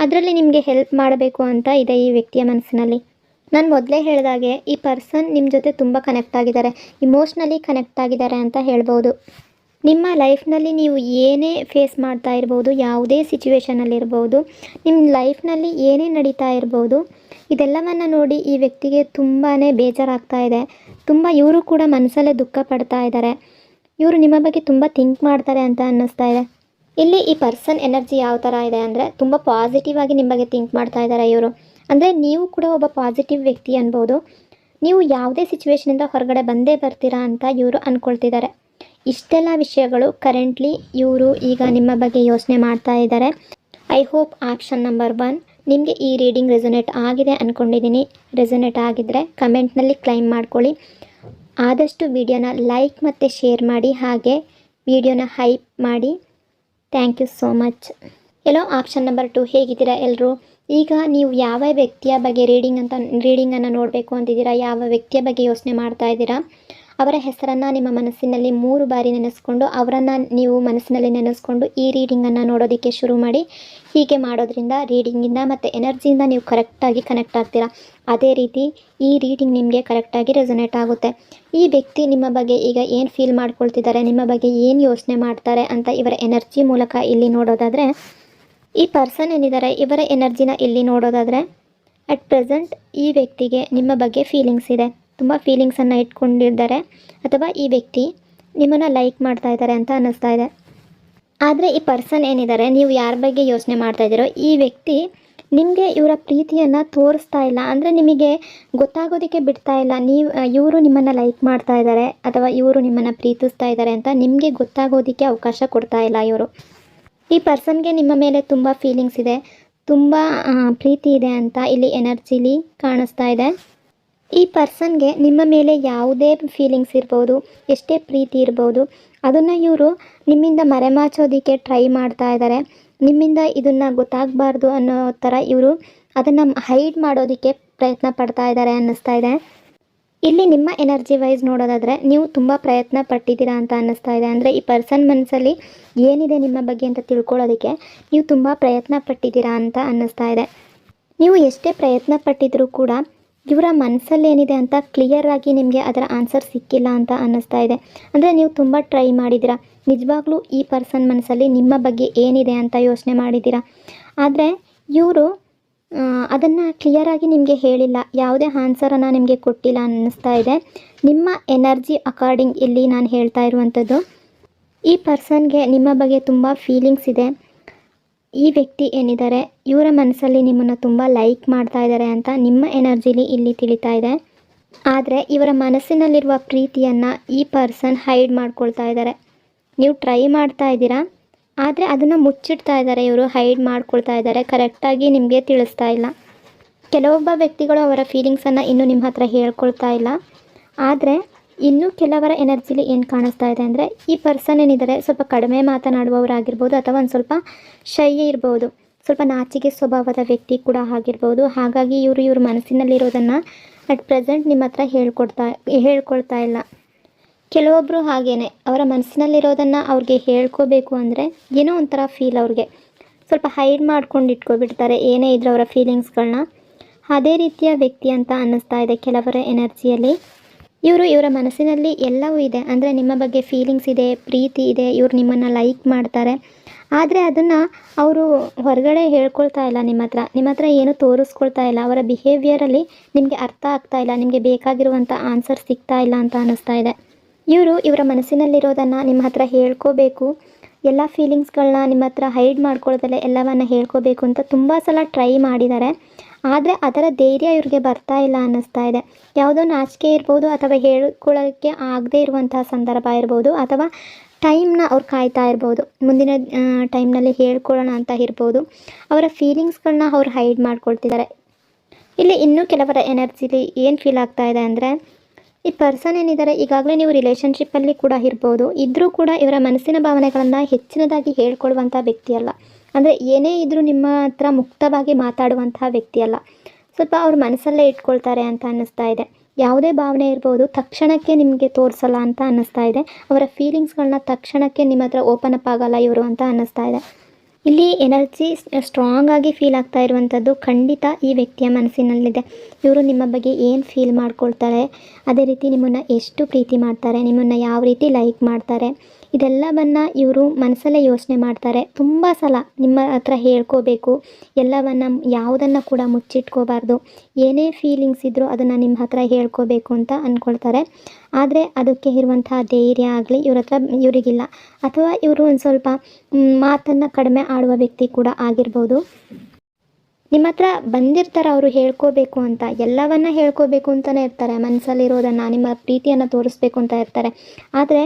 ಅದರಲ್ಲಿ ನಿಮಗೆ ಹೆಲ್ಪ್ ಮಾಡಬೇಕು ಅಂತ ಇದೆ ಈ ವ್ಯಕ್ತಿಯ ಮನಸ್ಸಿನಲ್ಲಿ. ನಾನು ಮೊದಲೇ ಹೇಳಿದಾಗೆ ಈ ಪರ್ಸನ್ ನಿಮ್ಮ ಜೊತೆ ತುಂಬ ಕನೆಕ್ಟ್ ಆಗಿದ್ದಾರೆ, ಇಮೋಷ್ನಲಿ ಕನೆಕ್ಟ್ ಆಗಿದ್ದಾರೆ ಅಂತ ಹೇಳ್ಬೋದು. ನಿಮ್ಮ ಲೈಫ್ನಲ್ಲಿ ನೀವು ಏನೇ ಫೇಸ್ ಮಾಡ್ತಾ ಇರ್ಬೋದು, ಯಾವುದೇ ಸಿಚುವೇಷನಲ್ಲಿರ್ಬೋದು, ನಿಮ್ಮ ಲೈಫ್ನಲ್ಲಿ ಏನೇ ನಡೀತಾ ಇರ್ಬೋದು, ಇದೆಲ್ಲವನ್ನು ನೋಡಿ ಈ ವ್ಯಕ್ತಿಗೆ ತುಂಬಾ ಬೇಜಾರಾಗ್ತಾ ಇದೆ. ಇವರು ಕೂಡ ಮನಸ್ಸಲ್ಲೇ ದುಃಖ ಪಡ್ತಾ ಇದ್ದಾರೆ. ಇವರು ನಿಮ್ಮ ಬಗ್ಗೆ ತುಂಬ ಥಿಂಕ್ ಮಾಡ್ತಾರೆ ಅಂತ ಅನ್ನಿಸ್ತಾ ಇದೆ. ಇಲ್ಲಿ ಈ ಪರ್ಸನ್ ಎನರ್ಜಿ ಯಾವ ಥರ ಇದೆ ಅಂದರೆ, ತುಂಬ ಪಾಸಿಟಿವ್ ಆಗಿ ನಿಮ್ಮ ಬಗ್ಗೆ ಥಿಂಕ್ ಮಾಡ್ತಾ ಇದ್ದಾರೆ ಇವರು. ಅಂದರೆ ನೀವು ಕೂಡ ಒಬ್ಬ ಪಾಸಿಟಿವ್ ವ್ಯಕ್ತಿ ಅನ್ಬೋದು. ನೀವು ಯಾವುದೇ ಸಿಚುವೇಷನಿಂದ ಹೊರಗಡೆ ಬಂದೇ ಬರ್ತೀರಾ ಅಂತ ಇವರು ಅಂದ್ಕೊಳ್ತಿದ್ದಾರೆ. ಇಷ್ಟೆಲ್ಲ ವಿಷಯಗಳು ಕರೆಂಟ್ಲಿ ಇವರು ಈಗ ನಿಮ್ಮ ಬಗ್ಗೆ ಯೋಚನೆ ಮಾಡ್ತಾ ಇದ್ದಾರೆ. ಐ ಹೋಪ್ ಆಪ್ಷನ್ ನಂಬರ್ 1 ನಿಮಗೆ ಈ ರೀಡಿಂಗ್ ರೆಸೊನೇಟ್ ಆಗಿದೆ ಅಂದ್ಕೊಂಡಿದ್ದೀನಿ. ರೆಸೊನೇಟ್ ಆಗಿದ್ದರೆ ಕಮೆಂಟ್ನಲ್ಲಿ ಕ್ಲೈಮ್ ಮಾಡ್ಕೊಳ್ಳಿ. ಆದಷ್ಟು ವಿಡಿಯೋನ ಲೈಕ್ ಮತ್ತು ಶೇರ್ ಮಾಡಿ, ಹಾಗೆ ವಿಡಿಯೋನ ಹೈಪ್ ಮಾಡಿ. Thank you so much. Hello option number 2 ಹೇಗಿದ್ದೀರಾ ಎಲ್ಲರೂ? ಈಗ ನೀವು ಯಾವ ವ್ಯಕ್ತಿಯ ಬಗ್ಗೆ ರೀಡಿಂಗನ್ನು ನೋಡಬೇಕು ಅಂತಿದ್ದೀರಾ, ಯಾವ ವ್ಯಕ್ತಿಯ ಬಗ್ಗೆ ಯೋಚನೆ ಮಾಡ್ತಾ ಇದ್ದೀರಾ, ಅವರ ಹೆಸರನ್ನು ನಿಮ್ಮ ಮನಸ್ಸಿನಲ್ಲಿ 3 ಬಾರಿ ನೆನೆಸ್ಕೊಂಡು ಅವರನ್ನು ನೀವು ಮನಸ್ಸಿನಲ್ಲಿ ನೆನೆಸ್ಕೊಂಡು ಈ ರೀಡಿಂಗನ್ನು ನೋಡೋದಕ್ಕೆ ಶುರು ಮಾಡಿ. ಹೀಗೆ ಮಾಡೋದ್ರಿಂದ ರೀಡಿಂಗಿಂದ ಮತ್ತು ಎನರ್ಜಿಯಿಂದ ನೀವು ಕರೆಕ್ಟಾಗಿ ಕನೆಕ್ಟ್ ಆಗ್ತೀರಾ. ಅದೇ ರೀತಿ ಈ ರೀಡಿಂಗ್ ನಿಮಗೆ ಕರೆಕ್ಟಾಗಿ ರೆಸೊನೇಟ್ ಆಗುತ್ತೆ. ಈ ವ್ಯಕ್ತಿ ನಿಮ್ಮ ಬಗ್ಗೆ ಈಗ ಏನು ಫೀಲ್ ಮಾಡ್ಕೊಳ್ತಿದ್ದಾರೆ, ನಿಮ್ಮ ಬಗ್ಗೆ ಏನು ಯೋಚನೆ ಮಾಡ್ತಾರೆ ಅಂತ ಇವರ ಎನರ್ಜಿ ಮೂಲಕ ಇಲ್ಲಿ ನೋಡೋದಾದರೆ, ಈ ಪರ್ಸನ್ ಏನಿದ್ದಾರೆ ಇವರ ಎನರ್ಜಿನ ಇಲ್ಲಿ ನೋಡೋದಾದರೆ, ಅಟ್ ಪ್ರೆಸೆಂಟ್ ಈ ವ್ಯಕ್ತಿಗೆ ನಿಮ್ಮ ಬಗ್ಗೆ ಫೀಲಿಂಗ್ಸ್ ಇದೆ, ತುಂಬ ಫೀಲಿಂಗ್ಸನ್ನು ಇಟ್ಕೊಂಡಿದ್ದಾರೆ, ಅಥವಾ ಈ ವ್ಯಕ್ತಿ ನಿಮ್ಮನ್ನು ಲೈಕ್ ಮಾಡ್ತಾ ಇದ್ದಾರೆ ಅಂತ ಅನ್ನಿಸ್ತಾ ಇದೆ. ಆದರೆ ಈ ಪರ್ಸನ್ ಏನಿದ್ದಾರೆ, ನೀವು ಯಾರ ಬಗ್ಗೆ ಯೋಚನೆ ಮಾಡ್ತಾ ಇದ್ದೀರೋ ಈ ವ್ಯಕ್ತಿ ನಿಮಗೆ ಇವರ ಪ್ರೀತಿಯನ್ನು ತೋರಿಸ್ತಾ ಇಲ್ಲ, ಅಂದರೆ ನಿಮಗೆ ಗೊತ್ತಾಗೋದಕ್ಕೆ ಬಿಡ್ತಾ ಇಲ್ಲ. ಇವರು ನಿಮ್ಮನ್ನು ಲೈಕ್ ಮಾಡ್ತಾ ಇದ್ದಾರೆ ಅಥವಾ ಇವರು ನಿಮ್ಮನ್ನು ಪ್ರೀತಿಸ್ತಾ ಇದ್ದಾರೆ ಅಂತ ನಿಮಗೆ ಗೊತ್ತಾಗೋದಕ್ಕೆ ಅವಕಾಶ ಕೊಡ್ತಾ ಇಲ್ಲ ಇವರು. ಈ ಪರ್ಸನ್ಗೆ ನಿಮ್ಮ ಮೇಲೆ ತುಂಬ ಫೀಲಿಂಗ್ಸ್ ಇದೆ, ತುಂಬ ಪ್ರೀತಿ ಇದೆ ಅಂತ ಇಲ್ಲಿ ಎನರ್ಜಿಲಿ ಕಾಣಿಸ್ತಾ ಇದೆ. ಈ ಪರ್ಸನ್ಗೆ ನಿಮ್ಮ ಮೇಲೆ ಯಾವುದೇ ಫೀಲಿಂಗ್ಸ್ ಇರ್ಬೋದು, ಎಷ್ಟೇ ಪ್ರೀತಿ ಇರ್ಬೋದು, ಅದನ್ನು ಇವರು ನಿಮ್ಮಿಂದ ಮರೆಮಾಚೋದಕ್ಕೆ ಟ್ರೈ ಮಾಡ್ತಾ ಇದ್ದಾರೆ. ನಿಮ್ಮಿಂದ ಇದನ್ನು ಗೊತ್ತಾಗಬಾರ್ದು ಅನ್ನೋ ಥರ ಇವರು ಅದನ್ನು ಹೈಡ್ ಮಾಡೋದಕ್ಕೆ ಪ್ರಯತ್ನ ಪಡ್ತಾ ಇದ್ದಾರೆ ಅನ್ನಿಸ್ತಾ ಇದೆ. ಇಲ್ಲಿ ನಿಮ್ಮ ಎನರ್ಜಿ ವೈಸ್ ನೋಡೋದಾದರೆ ನೀವು ತುಂಬ ಪ್ರಯತ್ನ ಪಟ್ಟಿದ್ದೀರಾ ಅಂತ ಅನ್ನಿಸ್ತಾ ಇದೆ. ಅಂದರೆ ಈ ಪರ್ಸನ್ ಮನಸ್ಸಲ್ಲಿ ಏನಿದೆ ನಿಮ್ಮ ಬಗ್ಗೆ ಅಂತ ತಿಳ್ಕೊಳ್ಳೋದಕ್ಕೆ ನೀವು ತುಂಬ ಪ್ರಯತ್ನ ಪಟ್ಟಿದ್ದೀರಾ ಅಂತ ಅನ್ನಿಸ್ತಾ ಇದೆ. ನೀವು ಎಷ್ಟೇ ಪ್ರಯತ್ನ ಪಟ್ಟಿದ್ರೂ ಕೂಡ ಇವರ ಮನಸ್ಸಲ್ಲಿ ಏನಿದೆ ಅಂತ ಕ್ಲಿಯರಾಗಿ ನಿಮಗೆ ಅದರ ಆನ್ಸರ್ ಸಿಕ್ಕಿಲ್ಲ ಅಂತ ಅನ್ನಿಸ್ತಾ ಇದೆ. ಅಂದರೆ ನೀವು ತುಂಬ ಟ್ರೈ ಮಾಡಿದ್ದೀರಾ, ನಿಜವಾಗ್ಲೂ ಈ ಪರ್ಸನ್ ಮನಸ್ಸಲ್ಲಿ ನಿಮ್ಮ ಬಗ್ಗೆ ಏನಿದೆ ಅಂತ ಯೋಚನೆ ಮಾಡಿದ್ದೀರಾ. ಆದರೆ ಇವರು ಅದನ್ನು ಕ್ಲಿಯರಾಗಿ ನಿಮಗೆ ಹೇಳಿಲ್ಲ, ಯಾವುದೇ ಆನ್ಸರನ್ನು ನಿಮಗೆ ಕೊಟ್ಟಿಲ್ಲ ಅನ್ನಿಸ್ತಾ ಇದೆ. ನಿಮ್ಮ ಎನರ್ಜಿ ಅಕಾರ್ಡಿಂಗ್ ಇಲ್ಲಿ ನಾನು ಹೇಳ್ತಾ ಇರುವಂಥದ್ದು, ಈ ಪರ್ಸನ್ಗೆ ನಿಮ್ಮ ಬಗ್ಗೆ ತುಂಬ ಫೀಲಿಂಗ್ಸ್ ಇದೆ. ಈ ವ್ಯಕ್ತಿ ಏನಿದ್ದಾರೆ ಇವರ ಮನಸ್ಸಲ್ಲಿ ನಿಮ್ಮನ್ನು ತುಂಬ ಲೈಕ್ ಮಾಡ್ತಾ ಇದ್ದಾರೆ ಅಂತ ನಿಮ್ಮ ಎನರ್ಜಿಲಿ ಇಲ್ಲಿ ತಿಳಿತಾ ಇದೆ. ಆದರೆ ಇವರ ಮನಸ್ಸಿನಲ್ಲಿರುವ ಪ್ರೀತಿಯನ್ನು ಈ ಪರ್ಸನ್ ಹೈಡ್ ಮಾಡ್ಕೊಳ್ತಾ ಇದ್ದಾರೆ. ನೀವು ಟ್ರೈ ಮಾಡ್ತಾ ಇದ್ದೀರಾ, ಆದರೆ ಅದನ್ನು ಮುಚ್ಚಿಡ್ತಾ ಇದ್ದಾರೆ, ಇವರು ಹೈಡ್ ಮಾಡ್ಕೊಳ್ತಾ ಇದ್ದಾರೆ, ಕರೆಕ್ಟಾಗಿ ನಿಮಗೆ ತಿಳಿಸ್ತಾ ಇಲ್ಲ. ಕೆಲವೊಬ್ಬ ವ್ಯಕ್ತಿಗಳು ಅವರ ಫೀಲಿಂಗ್ಸನ್ನು ಇನ್ನೂ ನಿಮ್ಮ ಹತ್ರ ಹೇಳ್ಕೊಳ್ತಾ ಇಲ್ಲ. ಆದರೆ ಇನ್ನೂ ಕೆಲವರ ಎನರ್ಜಿಲಿ ಏನು ಕಾಣಿಸ್ತಾ ಇದೆ ಅಂದರೆ, ಈ ಪರ್ಸನ್ ಏನಿದ್ದಾರೆ ಸ್ವಲ್ಪ ಕಡಿಮೆ ಮಾತನಾಡುವವರಾಗಿರ್ಬೋದು, ಅಥವಾ ಒಂದು ಸ್ವಲ್ಪ ಶೈ ಇರ್ಬೋದು, ಸ್ವಲ್ಪ ನಾಚಿಕೆ ಸ್ವಭಾವದ ವ್ಯಕ್ತಿ ಕೂಡ ಆಗಿರ್ಬೋದು. ಹಾಗಾಗಿ ಇವ್ರ ಮನಸ್ಸಿನಲ್ಲಿರೋದನ್ನು ಅಟ್ ಪ್ರೆಸೆಂಟ್ ನಿಮ್ಮ ಹತ್ರ ಹೇಳ್ಕೊಳ್ತಾ ಇಲ್ಲ. ಕೆಲವೊಬ್ಬರು ಹಾಗೇ ಅವರ ಮನಸ್ಸಿನಲ್ಲಿರೋದನ್ನು ಅವ್ರಿಗೆ ಹೇಳ್ಕೋಬೇಕು ಅಂದರೆ ಏನೋ ಒಂಥರ ಫೀಲ್, ಅವ್ರಿಗೆ ಸ್ವಲ್ಪ ಹೈಡ್ ಮಾಡ್ಕೊಂಡು ಇಟ್ಕೊಬಿಡ್ತಾರೆ ಏನೇ ಇದ್ರೂ ಅವರ ಫೀಲಿಂಗ್ಸ್ಗಳನ್ನ. ಅದೇ ರೀತಿಯ ವ್ಯಕ್ತಿ ಅಂತ ಅನ್ನಿಸ್ತಾ ಇದೆ ಕೆಲವರ ಎನರ್ಜಿಯಲ್ಲಿ. ಇವರ ಮನಸ್ಸಿನಲ್ಲಿ ಎಲ್ಲವೂ ಇದೆ, ಅಂದರೆ ನಿಮ್ಮ ಬಗ್ಗೆ ಫೀಲಿಂಗ್ಸ್ ಇದೆ, ಪ್ರೀತಿ ಇದೆ, ಇವರು ನಿಮ್ಮನ್ನು ಲೈಕ್ ಮಾಡ್ತಾರೆ. ಆದರೆ ಅದನ್ನು ಅವರು ಹೊರಗಡೆ ಹೇಳ್ಕೊಳ್ತಾ ಇಲ್ಲ, ನಿಮ್ಮ ಹತ್ರ ಏನೂ ತೋರಿಸ್ಕೊಳ್ತಾ ಇಲ್ಲ. ಅವರ ಬಿಹೇವಿಯರಲ್ಲಿ ನಿಮಗೆ ಅರ್ಥ ಆಗ್ತಾ ಇಲ್ಲ, ನಿಮಗೆ ಬೇಕಾಗಿರುವಂಥ ಆನ್ಸರ್ ಸಿಗ್ತಾ ಇಲ್ಲ ಅಂತ ಅನ್ನಿಸ್ತಾ ಇದೆ. ಇವರ ಮನಸ್ಸಿನಲ್ಲಿರೋದನ್ನು ನಿಮ್ಮ ಹತ್ರ ಹೇಳ್ಕೋಬೇಕು, ಎಲ್ಲ ಫೀಲಿಂಗ್ಸ್ಗಳನ್ನ ನಿಮ್ಮ ಹತ್ರ ಹೈಡ್ ಮಾಡ್ಕೊಳ್ಳೋದಲ್ಲೇ ಎಲ್ಲವನ್ನು ಹೇಳ್ಕೋಬೇಕು ಅಂತ ತುಂಬ ಸಲ ಟ್ರೈ ಮಾಡಿದ್ದಾರೆ. ಆದರೆ ಅದರ ಧೈರ್ಯ ಇವ್ರಿಗೆ ಬರ್ತಾ ಇಲ್ಲ ಅನ್ನಿಸ್ತಾ ಇದೆ. ಯಾವುದೋ ನಾಚಿಕೆ ಇರ್ಬೋದು, ಅಥವಾ ಹೇಳ್ಕೊಳ್ಳೋಕ್ಕೆ ಆಗದೇ ಇರುವಂತಹ ಸಂದರ್ಭ ಇರ್ಬೋದು, ಅಥವಾ ಟೈಮ್ನ ಅವ್ರು ಕಾಯ್ತಾ ಇರ್ಬೋದು, ಮುಂದಿನ ಟೈಮ್ನಲ್ಲಿ ಹೇಳ್ಕೊಳ್ಳೋಣ ಅಂತ ಇರ್ಬೋದು. ಅವರ ಫೀಲಿಂಗ್ಸ್ಗಳನ್ನ ಅವ್ರು ಹೈಡ್ ಮಾಡ್ಕೊಳ್ತಿದ್ದಾರೆ. ಇಲ್ಲಿ ಇನ್ನೂ ಕೆಲವರ ಎನರ್ಜಿಲಿ ಏನು ಫೀಲ್ ಆಗ್ತಾ ಇದೆ ಅಂದರೆ, ಈ ಪರ್ಸನ್ ಏನಿದ್ದಾರೆ ಈಗಾಗಲೇ ನೀವು ರಿಲೇಷನ್ಶಿಪ್ಪಲ್ಲಿ ಕೂಡ ಇರ್ಬೋದು, ಇದ್ದರೂ ಕೂಡ ಇವರ ಮನಸ್ಸಿನ ಭಾವನೆಗಳನ್ನು ಹೆಚ್ಚಿನದಾಗಿ ಹೇಳ್ಕೊಳ್ಳುವಂಥ ವ್ಯಕ್ತಿ ಅಲ್ಲ. ಅಂದರೆ ಏನೇ ಇದ್ದರೂ ನಿಮ್ಮ ಹತ್ರ ಮುಕ್ತವಾಗಿ ಮಾತಾಡುವಂತಹ ವ್ಯಕ್ತಿ ಅಲ್ಲ. ಸ್ವಲ್ಪ ಅವ್ರ ಮನಸ್ಸಲ್ಲೇ ಇಟ್ಕೊಳ್ತಾರೆ ಅಂತ ಅನ್ನಿಸ್ತಾ ಇದೆ. ಯಾವುದೇ ಭಾವನೆ ಇರ್ಬೋದು ತಕ್ಷಣಕ್ಕೆ ನಿಮಗೆ ತೋರಿಸಲ್ಲ ಅಂತ ಅನ್ನಿಸ್ತಾ ಇದೆ. ಅವರ ಫೀಲಿಂಗ್ಸ್ಗಳನ್ನ ತಕ್ಷಣಕ್ಕೆ ನಿಮ್ಮ ಹತ್ರ ಓಪನ್ ಅಪ್ ಆಗಲ್ಲ ಇವರು ಅಂತ ಅನ್ನಿಸ್ತಾ ಇದೆ. ಇಲ್ಲಿ ಎನರ್ಜಿ ಸ್ಟ್ರಾಂಗ್ ಆಗಿ ಫೀಲ್ ಆಗ್ತಾ ಇರುವಂಥದ್ದು ಖಂಡಿತ ಈ ವ್ಯಕ್ತಿಯ ಮನಸ್ಸಿನಲ್ಲಿದೆ. ಇವರು ನಿಮ್ಮ ಬಗ್ಗೆ ಏನು ಫೀಲ್ ಮಾಡ್ಕೊಳ್ತಾರೆ, ಅದೇ ರೀತಿ ನಿಮ್ಮನ್ನು ಎಷ್ಟು ಪ್ರೀತಿ ಮಾಡ್ತಾರೆ, ನಿಮ್ಮನ್ನು ಯಾವ ರೀತಿ ಲೈಕ್ ಮಾಡ್ತಾರೆ, ಇದೆಲ್ಲವನ್ನು ಇವರು ಮನಸ್ಸಲ್ಲೇ ಯೋಚನೆ ಮಾಡ್ತಾರೆ. ತುಂಬ ಸಲ ನಿಮ್ಮ ಹತ್ರ ಹೇಳ್ಕೋಬೇಕು, ಎಲ್ಲವನ್ನು ಯಾವುದನ್ನು ಕೂಡ ಮುಚ್ಚಿಟ್ಕೋಬಾರ್ದು, ಏನೇ ಫೀಲಿಂಗ್ಸ್ ಇದ್ದರೂ ಅದನ್ನು ನಿಮ್ಮ ಹತ್ರ ಹೇಳ್ಕೋಬೇಕು ಅಂತ ಅಂದ್ಕೊಳ್ತಾರೆ. ಆದರೆ ಅದಕ್ಕೆ ಇರುವಂತಹ ಧೈರ್ಯ ಆಗಲಿ ಇವರಿಗಿಲ್ಲ. ಅಥವಾ ಇವರು ಒಂದು ಸ್ವಲ್ಪ ಮಾತನ್ನು ಕಡಿಮೆ ಆಡುವ ವ್ಯಕ್ತಿ ಕೂಡ ಆಗಿರ್ಬೋದು. ನಿಮ್ಮ ಹತ್ರ ಬಂದಿರ್ತಾರೆ ಅವರು ಹೇಳ್ಕೋಬೇಕು ಅಂತ, ಎಲ್ಲವನ್ನ ಹೇಳ್ಕೋಬೇಕು ಅಂತಲೇ ಇರ್ತಾರೆ, ಮನಸ್ಸಲ್ಲಿರೋದನ್ನು ನಿಮ್ಮ ಪ್ರೀತಿಯನ್ನು ತೋರಿಸ್ಬೇಕು ಅಂತ ಇರ್ತಾರೆ. ಆದರೆ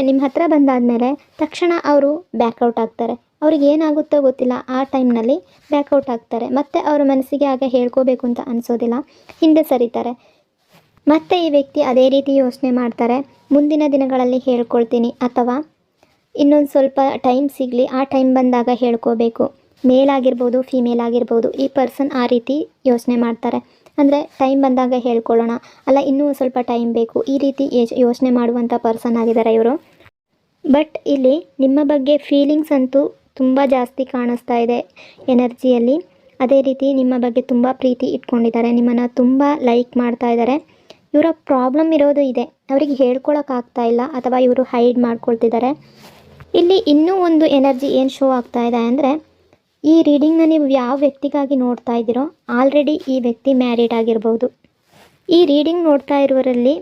ನಿಮ್ಮ ಹತ್ರ ಬಂದಾದಮೇಲೆ ತಕ್ಷಣ ಅವರು ಬ್ಯಾಕ್ಔಟ್ ಆಗ್ತಾರೆ, ಅವ್ರಿಗೆ ಏನಾಗುತ್ತೋ ಗೊತ್ತಿಲ್ಲ, ಆ ಟೈಮ್ನಲ್ಲಿ ಬ್ಯಾಕೌಟ್ ಆಗ್ತಾರೆ. ಮತ್ತು ಅವ್ರ ಮನಸ್ಸಿಗೆ ಆಗ ಹೇಳ್ಕೋಬೇಕು ಅಂತ ಅನಿಸೋದಿಲ್ಲ, ಹಿಂದೆ ಸರಿತಾರೆ. ಮತ್ತು ಈ ವ್ಯಕ್ತಿ ಅದೇ ರೀತಿ ಯೋಚನೆ ಮಾಡ್ತಾರೆ, ಮುಂದಿನ ದಿನಗಳಲ್ಲಿ ಹೇಳ್ಕೊಳ್ತೀನಿ ಅಥವಾ ಇನ್ನೊಂದು ಸ್ವಲ್ಪ ಟೈಮ್ ಸಿಗಲಿ, ಆ ಟೈಮ್ ಬಂದಾಗ ಹೇಳ್ಕೋಬೇಕು. ಮೇಲ್ ಆಗಿರ್ಬೋದು, ಫೀಮೇಲ್ ಆಗಿರ್ಬೋದು, ಈ ಪರ್ಸನ್ ಆ ರೀತಿ ಯೋಚನೆ ಮಾಡ್ತಾರೆ. ಅಂದರೆ ಟೈಮ್ ಬಂದಾಗ ಹೇಳ್ಕೊಳ್ಳೋಣ, ಅಲ್ಲ ಇನ್ನೂ ಸ್ವಲ್ಪ ಟೈಮ್ ಬೇಕು, ಈ ರೀತಿ ಯೋಚನೆ ಮಾಡುವಂಥ ಪರ್ಸನ್ ಆಗಿದ್ದಾರೆ ಇವರು. ಬಟ್ ಇಲ್ಲಿ ನಿಮ್ಮ ಬಗ್ಗೆ ಫೀಲಿಂಗ್ಸ್ ಅಂತೂ ತುಂಬ ಜಾಸ್ತಿ ಕಾಣಿಸ್ತಾ ಇದೆ ಎನರ್ಜಿಯಲ್ಲಿ. ಅದೇ ರೀತಿ ನಿಮ್ಮ ಬಗ್ಗೆ ತುಂಬ ಪ್ರೀತಿ ಇಟ್ಕೊಂಡಿದ್ದಾರೆ, ನಿಮ್ಮನ್ನು ತುಂಬ ಲೈಕ್ ಮಾಡ್ತಾ ಇದ್ದಾರೆ. ಇವರ ಪ್ರಾಬ್ಲಮ್ ಇರೋದು ಇದೆ, ಅವರಿಗೆ ಹೇಳ್ಕೊಳಕ್ಕಾಗ್ತಾ ಇಲ್ಲ ಅಥವಾ ಇವರು ಹೈಡ್ ಮಾಡ್ಕೊಳ್ತಿದ್ದಾರೆ. ಇಲ್ಲಿ ಇನ್ನೂ ಒಂದು ಎನರ್ಜಿ ಏನು ಶೋ ಆಗ್ತಾ ಇದೆ ಅಂದರೆ, ಈ ರೀಡಿಂಗ್ನ ನೀವು ಯಾವ ವ್ಯಕ್ತಿಗಾಗಿ ನೋಡ್ತಾ ಇದ್ದೀರೋ ಆಲ್ರೆಡಿ ಈ ವ್ಯಕ್ತಿ ಮ್ಯಾರಿಡ್ ಆಗಿರ್ಬೋದು. ಈ ರೀಡಿಂಗ್ ನೋಡ್ತಾ ಇರುವವರಲ್ಲಿ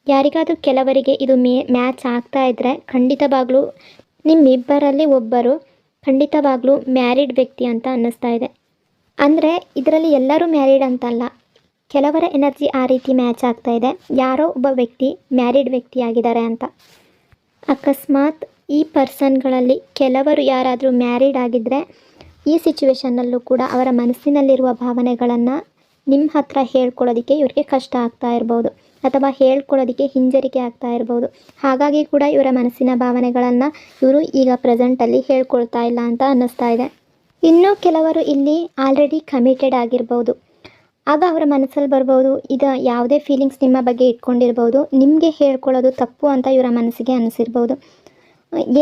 ಯಾರಿಗಾದರೂ ಕೆಲವರಿಗೆ ಇದು ಮ್ಯಾಚ್ ಆಗ್ತಾ ಇದ್ದರೆ ಖಂಡಿತವಾಗ್ಲೂ ನಿಮ್ಮಿಬ್ಬರಲ್ಲಿ ಒಬ್ಬರು ಖಂಡಿತವಾಗ್ಲೂ ಮ್ಯಾರಿಡ್ ವ್ಯಕ್ತಿ ಅಂತ ಅನ್ನಿಸ್ತಾ ಇದೆ. ಅಂದರೆ ಇದರಲ್ಲಿ ಎಲ್ಲರೂ ಮ್ಯಾರಿಡ್ ಅಂತಲ್ಲ, ಕೆಲವರ ಎನರ್ಜಿ ಆ ರೀತಿ ಮ್ಯಾಚ್ ಆಗ್ತಾ ಇದೆ, ಯಾರೋ ಒಬ್ಬ ವ್ಯಕ್ತಿ ಮ್ಯಾರಿಡ್ ವ್ಯಕ್ತಿಯಾಗಿದ್ದಾರೆ ಅಂತ. ಅಕಸ್ಮಾತ್ ಈ ಪರ್ಸನ್ಗಳಲ್ಲಿ ಕೆಲವರು ಯಾರಾದರೂ ಮ್ಯಾರಿಡ್ ಆಗಿದ್ದರೆ ಈ ಸಿಚುವೇಷನ್ನಲ್ಲೂ ಕೂಡ ಅವರ ಮನಸ್ಸಿನಲ್ಲಿರುವ ಭಾವನೆಗಳನ್ನು ನಿಮ್ಮ ಹತ್ರ ಹೇಳ್ಕೊಳ್ಳೋದಕ್ಕೆ ಇವ್ರಿಗೆ ಕಷ್ಟ ಆಗ್ತಾ ಇರ್ಬೋದು, ಅಥವಾ ಹೇಳ್ಕೊಳ್ಳೋದಕ್ಕೆ ಹಿಂಜರಿಕೆ ಆಗ್ತಾ ಇರ್ಬೋದು. ಹಾಗಾಗಿ ಕೂಡ ಇವರ ಮನಸ್ಸಿನ ಭಾವನೆಗಳನ್ನು ಇವರು ಈಗ ಪ್ರೆಸೆಂಟಲ್ಲಿ ಹೇಳ್ಕೊಳ್ತಾ ಇಲ್ಲ ಅಂತ ಅನ್ನಿಸ್ತಾ ಇದೆ. ಇನ್ನೂ ಕೆಲವರು ಇಲ್ಲಿ ಆಲ್ರೆಡಿ ಕಮಿಟೆಡ್ ಆಗಿರ್ಬೋದು. ಆಗ ಅವರ ಮನಸ್ಸಲ್ಲಿ ಬರ್ಬೋದು, ಇದು ಯಾವುದೇ ಫೀಲಿಂಗ್ಸ್ ನಿಮ್ಮ ಬಗ್ಗೆ ಇಟ್ಕೊಂಡಿರ್ಬೋದು, ನಿಮಗೆ ಹೇಳ್ಕೊಳ್ಳೋದು ತಪ್ಪು ಅಂತ ಇವರ ಮನಸ್ಸಿಗೆ ಅನ್ನಿಸಿರ್ಬೋದು.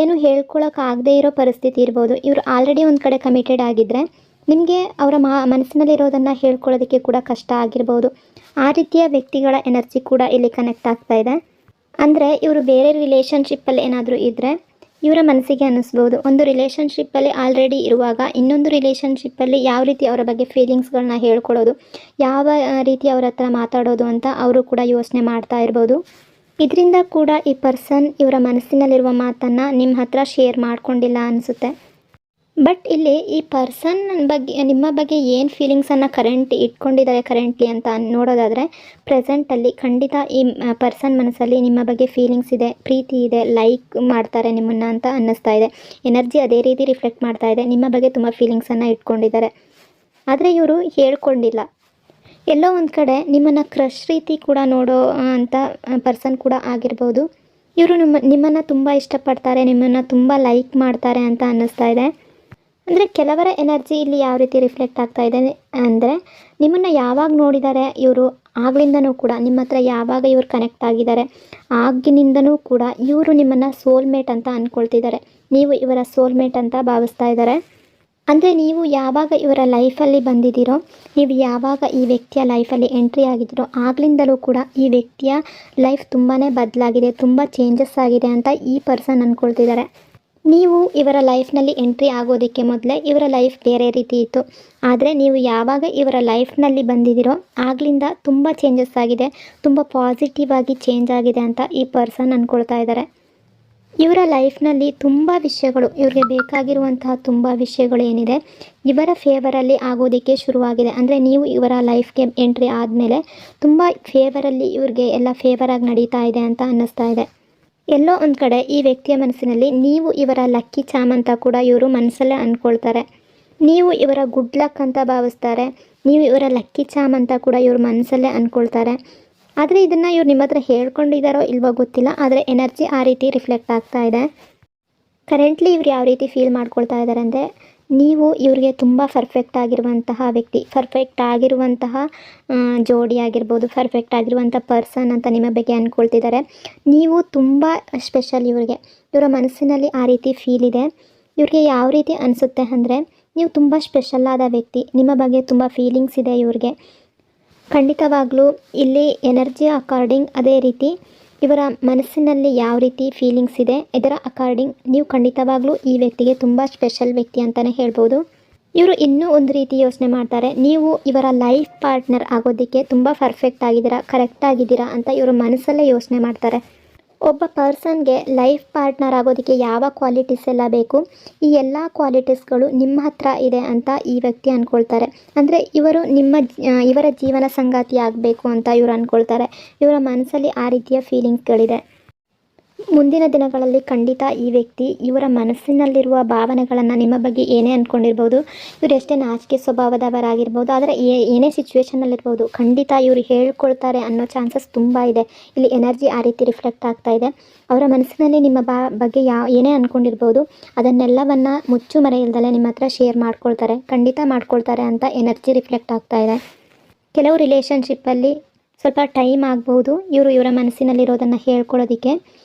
ಏನು ಹೇಳ್ಕೊಳ್ಳೋಕ್ಕಾಗದೇ ಇರೋ ಪರಿಸ್ಥಿತಿ ಇರ್ಬೋದು. ಇವರು ಆಲ್ರೆಡಿ ಒಂದು ಕಡೆ ಕಮಿಟೆಡ್ ಆಗಿದ್ದರೆ ನಿಮಗೆ ಅವರ ಮನಸ್ಸಿನಲ್ಲಿರೋದನ್ನು ಹೇಳ್ಕೊಳ್ಳೋದಕ್ಕೆ ಕೂಡ ಕಷ್ಟ ಆಗಿರ್ಬೋದು. ಆ ರೀತಿಯ ವ್ಯಕ್ತಿಗಳ ಎನರ್ಜಿ ಕೂಡ ಇಲ್ಲಿ ಕನೆಕ್ಟ್ ಆಗ್ತಾ ಇದೆ. ಅಂದರೆ ಇವರು ಬೇರೆ ರಿಲೇಷನ್ಶಿಪ್ಪಲ್ಲಿ ಏನಾದರೂ ಇದ್ದರೆ ಇವರ ಮನಸ್ಸಿಗೆ ಅನ್ನಿಸ್ಬೋದು, ಒಂದು ರಿಲೇಷನ್ಶಿಪ್ಪಲ್ಲಿ ಆಲ್ರೆಡಿ ಇರುವಾಗ ಇನ್ನೊಂದು ರಿಲೇಷನ್ಶಿಪ್ಪಲ್ಲಿ ಯಾವ ರೀತಿ ಅವರ ಬಗ್ಗೆ ಫೀಲಿಂಗ್ಸ್ಗಳನ್ನ ಹೇಳ್ಕೊಳ್ಳೋದು, ಯಾವ ರೀತಿ ಅವ್ರ ಹತ್ರ ಮಾತಾಡೋದು ಅಂತ ಅವರು ಕೂಡ ಯೋಚನೆ ಮಾಡ್ತಾ ಇರ್ಬೋದು. ಇದರಿಂದ ಕೂಡ ಈ ಪರ್ಸನ್ ಇವರ ಮನಸ್ಸಿನಲ್ಲಿರುವ ಮಾತನ್ನು ನಿಮ್ಮ ಹತ್ರ ಶೇರ್ ಮಾಡ್ಕೊಂಡಿಲ್ಲ ಅನಿಸುತ್ತೆ. ಬಟ್ ಇಲ್ಲಿ ಈ ಪರ್ಸನ್ ನಿಮ್ಮ ಬಗ್ಗೆ ಏನು ಫೀಲಿಂಗ್ಸನ್ನು ಇಟ್ಕೊಂಡಿದ್ದಾರೆ ಕರೆಂಟ್ಲಿ ಅಂತ ನೋಡೋದಾದರೆ, ಪ್ರೆಸೆಂಟಲ್ಲಿ ಖಂಡಿತ ಈ ಪರ್ಸನ್ ಮನಸ್ಸಲ್ಲಿ ನಿಮ್ಮ ಬಗ್ಗೆ ಫೀಲಿಂಗ್ಸ್ ಇದೆ, ಪ್ರೀತಿ ಇದೆ, ಲೈಕ್ ಮಾಡ್ತಾರೆ ನಿಮ್ಮನ್ನು ಅಂತ ಅನ್ನಿಸ್ತಾ ಇದೆ. ಎನರ್ಜಿ ಅದೇ ರೀತಿ ರಿಫ್ಲೆಕ್ಟ್ ಮಾಡ್ತಾ ಇದೆ, ನಿಮ್ಮ ಬಗ್ಗೆ ತುಂಬ ಫೀಲಿಂಗ್ಸನ್ನು ಇಟ್ಕೊಂಡಿದ್ದಾರೆ. ಆದರೆ ಇವರು ಹೇಳ್ಕೊಂಡಿಲ್ಲ. ಎಲ್ಲೋ ಒಂದು ಕಡೆ ನಿಮ್ಮನ್ನು ಕ್ರಶ್ ರೀತಿ ಕೂಡ ನೋಡೋ ಅಂಥ ಪರ್ಸನ್ ಕೂಡ ಆಗಿರ್ಬೋದು. ಇವರು ನಿಮ್ಮನ್ನು ತುಂಬ ಇಷ್ಟಪಡ್ತಾರೆ, ನಿಮ್ಮನ್ನು ತುಂಬ ಲೈಕ್ ಮಾಡ್ತಾರೆ ಅಂತ ಅನ್ನಿಸ್ತಾ ಇದೆ. ಅಂದರೆ ಕೆಲವರ ಎನರ್ಜಿ ಇಲ್ಲಿ ಯಾವ ರೀತಿ ರಿಫ್ಲೆಕ್ಟ್ ಆಗ್ತಾ ಇದೆ ಅಂದರೆ, ನಿಮ್ಮನ್ನು ಯಾವಾಗ ನೋಡಿದ್ದಾರೆ ಇವರು ಆಗ್ಲಿಂದನೂ ಕೂಡ ನಿಮ್ಮ ಹತ್ರ ಯಾವಾಗ ಇವರು ಕನೆಕ್ಟ್ ಆಗಿದ್ದಾರೆ ಆಗಿನಿಂದನೂ ಕೂಡ ಇವರು ನಿಮ್ಮನ್ನು ಸೋಲ್ಮೇಟ್ ಅಂತ ಅಂದ್ಕೊಳ್ತಿದ್ದಾರೆ. ನೀವು ಇವರ ಸೋಲ್ಮೇಟ್ ಅಂತ ಭಾವಿಸ್ತಾ ಇದ್ದಾರೆ. ಅಂದರೆ ನೀವು ಯಾವಾಗ ಇವರ ಲೈಫಲ್ಲಿ ಬಂದಿದ್ದೀರೋ, ನೀವು ಯಾವಾಗ ಈ ವ್ಯಕ್ತಿಯ ಲೈಫಲ್ಲಿ ಎಂಟ್ರಿ ಆಗಿದ್ದೀರೋ ಆಗ್ಲಿಂದಲೂ ಕೂಡ ಈ ವ್ಯಕ್ತಿಯ ಲೈಫ್ ತುಂಬಾ ಬದಲಾಗಿದೆ, ತುಂಬ ಚೇಂಜಸ್ ಆಗಿದೆ ಅಂತ ಈ ಪರ್ಸನ್ ಅಂದ್ಕೊಳ್ತಿದ್ದಾರೆ. ನೀವು ಇವರ ಲೈಫ್ನಲ್ಲಿ ಎಂಟ್ರಿ ಆಗೋದಕ್ಕೆ ಮೊದಲೇ ಇವರ ಲೈಫ್ ಬೇರೆ ರೀತಿ ಇತ್ತು. ಆದರೆ ನೀವು ಯಾವಾಗ ಇವರ ಲೈಫ್ನಲ್ಲಿ ಬಂದಿದ್ದೀರೋ ಆಗ್ಲಿಂದ ತುಂಬ ಚೇಂಜಸ್ ಆಗಿದೆ, ತುಂಬ ಪಾಸಿಟಿವ್ ಆಗಿ ಚೇಂಜ್ ಆಗಿದೆ ಅಂತ ಈ ಪರ್ಸನ್ ಅಂದ್ಕೊಳ್ತಾ ಇದ್ದಾರೆ. ಇವರ ಲೈಫ್ನಲ್ಲಿ ತುಂಬ ವಿಷಯಗಳು, ಇವ್ರಿಗೆ ಬೇಕಾಗಿರುವಂತಹ ತುಂಬ ವಿಷಯಗಳು ಏನಿದೆ ಇವರ ಫೇವರಲ್ಲಿ ಆಗೋದಕ್ಕೆ ಶುರುವಾಗಿದೆ. ಅಂದರೆ ನೀವು ಇವರ ಲೈಫ್ಗೆ ಎಂಟ್ರಿ ಆದಮೇಲೆ ತುಂಬ ಫೇವರಲ್ಲಿ ಇವ್ರಿಗೆ ಎಲ್ಲ ಫೇವರಾಗಿ ನಡೀತಾ ಇದೆ ಅಂತ ಅನ್ನಿಸ್ತಾ ಇದೆ. ಎಲ್ಲೋ ಒಂದು ಕಡೆ ಈ ವ್ಯಕ್ತಿಯ ಮನಸ್ಸಿನಲ್ಲಿ ನೀವು ಇವರ ಲಕ್ಕಿ ಚಾಮ್ ಅಂತ ಕೂಡ ಇವರು ಮನಸ್ಸಲ್ಲೇ ಅಂದ್ಕೊಳ್ತಾರೆ. ನೀವು ಇವರ ಗುಡ್ ಲಕ್ ಅಂತ ಭಾವಿಸ್ತಾರೆ, ನೀವು ಇವರ ಲಕ್ಕಿ ಚಾಮ್ ಅಂತ ಕೂಡ ಇವರು ಮನಸ್ಸಲ್ಲೇ ಅಂದ್ಕೊಳ್ತಾರೆ. ಆದರೆ ಇದನ್ನು ಇವ್ರು ನಿಮ್ಮ ಹತ್ರ ಹೇಳ್ಕೊಂಡಿದ್ದಾರೋ ಇಲ್ವೋ ಗೊತ್ತಿಲ್ಲ, ಆದರೆ ಎನರ್ಜಿ ಆ ರೀತಿ ರಿಫ್ಲೆಕ್ಟ್ ಆಗ್ತಾ ಇದೆ. ಕರೆಂಟ್ಲಿ ಇವ್ರು ಯಾವ ರೀತಿ ಫೀಲ್ ಮಾಡ್ಕೊಳ್ತಾ ಇದ್ದಾರೆ ಅಂದರೆ, ನೀವು ಇವ್ರಿಗೆ ತುಂಬ ಪರ್ಫೆಕ್ಟ್ ಆಗಿರುವಂತಹ ವ್ಯಕ್ತಿ, ಪರ್ಫೆಕ್ಟ್ ಆಗಿರುವಂತಹ ಜೋಡಿ ಆಗಿರ್ಬೋದು, ಪರ್ಫೆಕ್ಟ್ ಆಗಿರುವಂಥ ಪರ್ಸನ್ ಅಂತ ನಿಮ್ಮ ಬಗ್ಗೆ ಅಂದ್ಕೊಳ್ತಿದ್ದಾರೆ. ನೀವು ತುಂಬ ಸ್ಪೆಷಲ್ ಇವ್ರಿಗೆ, ಇವರ ಮನಸ್ಸಿನಲ್ಲಿ ಆ ರೀತಿ ಫೀಲ್ ಇದೆ. ಇವ್ರಿಗೆ ಯಾವ ರೀತಿ ಅನಿಸುತ್ತೆ ಅಂದರೆ, ನೀವು ತುಂಬ ಸ್ಪೆಷಲ್ ಆದ ವ್ಯಕ್ತಿ, ನಿಮ್ಮ ಬಗ್ಗೆ ತುಂಬ ಫೀಲಿಂಗ್ಸ್ ಇದೆ ಇವ್ರಿಗೆ. ಖಂಡಿತವಾಗ್ಲೂ ಇಲ್ಲಿ ಎನರ್ಜಿ ಅಕಾರ್ಡಿಂಗ್ ಅದೇ ರೀತಿ ಇವರ ಮನಸ್ಸಿನಲ್ಲಿ ಯಾವ ರೀತಿ ಫೀಲಿಂಗ್ಸ್ ಇದೆ ಇದರ ಅಕಾರ್ಡಿಂಗ್ ನೀವು ಖಂಡಿತವಾಗ್ಲೂ ಈ ವ್ಯಕ್ತಿಗೆ ತುಂಬ ಸ್ಪೆಷಲ್ ವ್ಯಕ್ತಿ ಅಂತಲೇ ಹೇಳ್ಬೋದು. ಇವರು ಇನ್ನೂ ಒಂದು ರೀತಿ ಯೋಚನೆ ಮಾಡ್ತಾರೆ, ನೀವು ಇವರ ಲೈಫ್ ಪಾರ್ಟ್ನರ್ ಆಗೋದಕ್ಕೆ ತುಂಬ ಪರ್ಫೆಕ್ಟ್ ಆಗಿದ್ದೀರಾ, ಕರೆಕ್ಟ್ ಆಗಿದ್ದೀರಾ ಅಂತ ಇವರು ಮನಸ್ಸಲ್ಲೇ ಯೋಚನೆ ಮಾಡ್ತಾರೆ. ಒಬ್ಬ ಪರ್ಸನ್ಗೆ ಲೈಫ್ ಪಾರ್ಟ್ನರ್ ಆಗೋದಕ್ಕೆ ಯಾವ ಕ್ವಾಲಿಟೀಸ್ ಎಲ್ಲ ಬೇಕು, ಈ ಎಲ್ಲ ಕ್ವಾಲಿಟೀಸ್ಗಳು ನಿಮ್ಮ ಹತ್ರ ಇದೆ ಅಂತ ಈ ವ್ಯಕ್ತಿ ಅಂದ್ಕೊಳ್ತಾರೆ. ಅಂದರೆ ಇವರ ಜೀವನ ಸಂಗಾತಿ ಆಗಬೇಕು ಅಂತ ಇವರು ಅಂದ್ಕೊಳ್ತಾರೆ. ಇವರ ಮನಸ್ಸಲ್ಲಿ ಆ ರೀತಿಯ ಫೀಲಿಂಗ್ಸ್ಗಳಿದೆ. ಮುಂದಿನ ದಿನಗಳಲ್ಲಿ ಖಂಡಿತ ಈ ವ್ಯಕ್ತಿ ಇವರ ಮನಸ್ಸಿನಲ್ಲಿರುವ ಭಾವನೆಗಳನ್ನು ನಿಮ್ಮ ಬಗ್ಗೆ ಏನೇ ಅಂದ್ಕೊಂಡಿರ್ಬೋದು, ಇವರು ಎಷ್ಟೇ ನಾಚಿಕೆ ಸ್ವಭಾವದವರಾಗಿರ್ಬೋದು, ಆದರೆ ಏನೇ ಸಿಚುವೇಷನಲ್ಲಿರ್ಬೋದು ಖಂಡಿತ ಇವರು ಹೇಳ್ಕೊಳ್ತಾರೆ ಅನ್ನೋ ಚಾನ್ಸಸ್ ತುಂಬ ಇದೆ. ಇಲ್ಲಿ ಎನರ್ಜಿ ಆ ರೀತಿ ರಿಫ್ಲೆಕ್ಟ್ ಆಗ್ತಾ ಇದೆ. ಅವರ ಮನಸ್ಸಿನಲ್ಲಿ ನಿಮ್ಮ ಬಗ್ಗೆ ಏನೇ ಅಂದ್ಕೊಂಡಿರ್ಬೋದು ಅದನ್ನೆಲ್ಲವನ್ನು ಮುಚ್ಚು ಮರೆ ಇಲ್ದಲೆ ನಿಮ್ಮ ಹತ್ರ ಶೇರ್ ಮಾಡ್ಕೊಳ್ತಾರೆ, ಖಂಡಿತ ಮಾಡ್ಕೊಳ್ತಾರೆ ಅಂತ ಎನರ್ಜಿ ರಿಫ್ಲೆಕ್ಟ್ ಆಗ್ತಾ ಇದೆ. ಕೆಲವು ರಿಲೇಷನ್ಶಿಪ್ಪಲ್ಲಿ ಸ್ವಲ್ಪ ಟೈಮ್ ಆಗ್ಬೋದು ಇವರ ಮನಸ್ಸಿನಲ್ಲಿರೋದನ್ನು ಹೇಳ್ಕೊಳ್ಳೋದಕ್ಕೆ.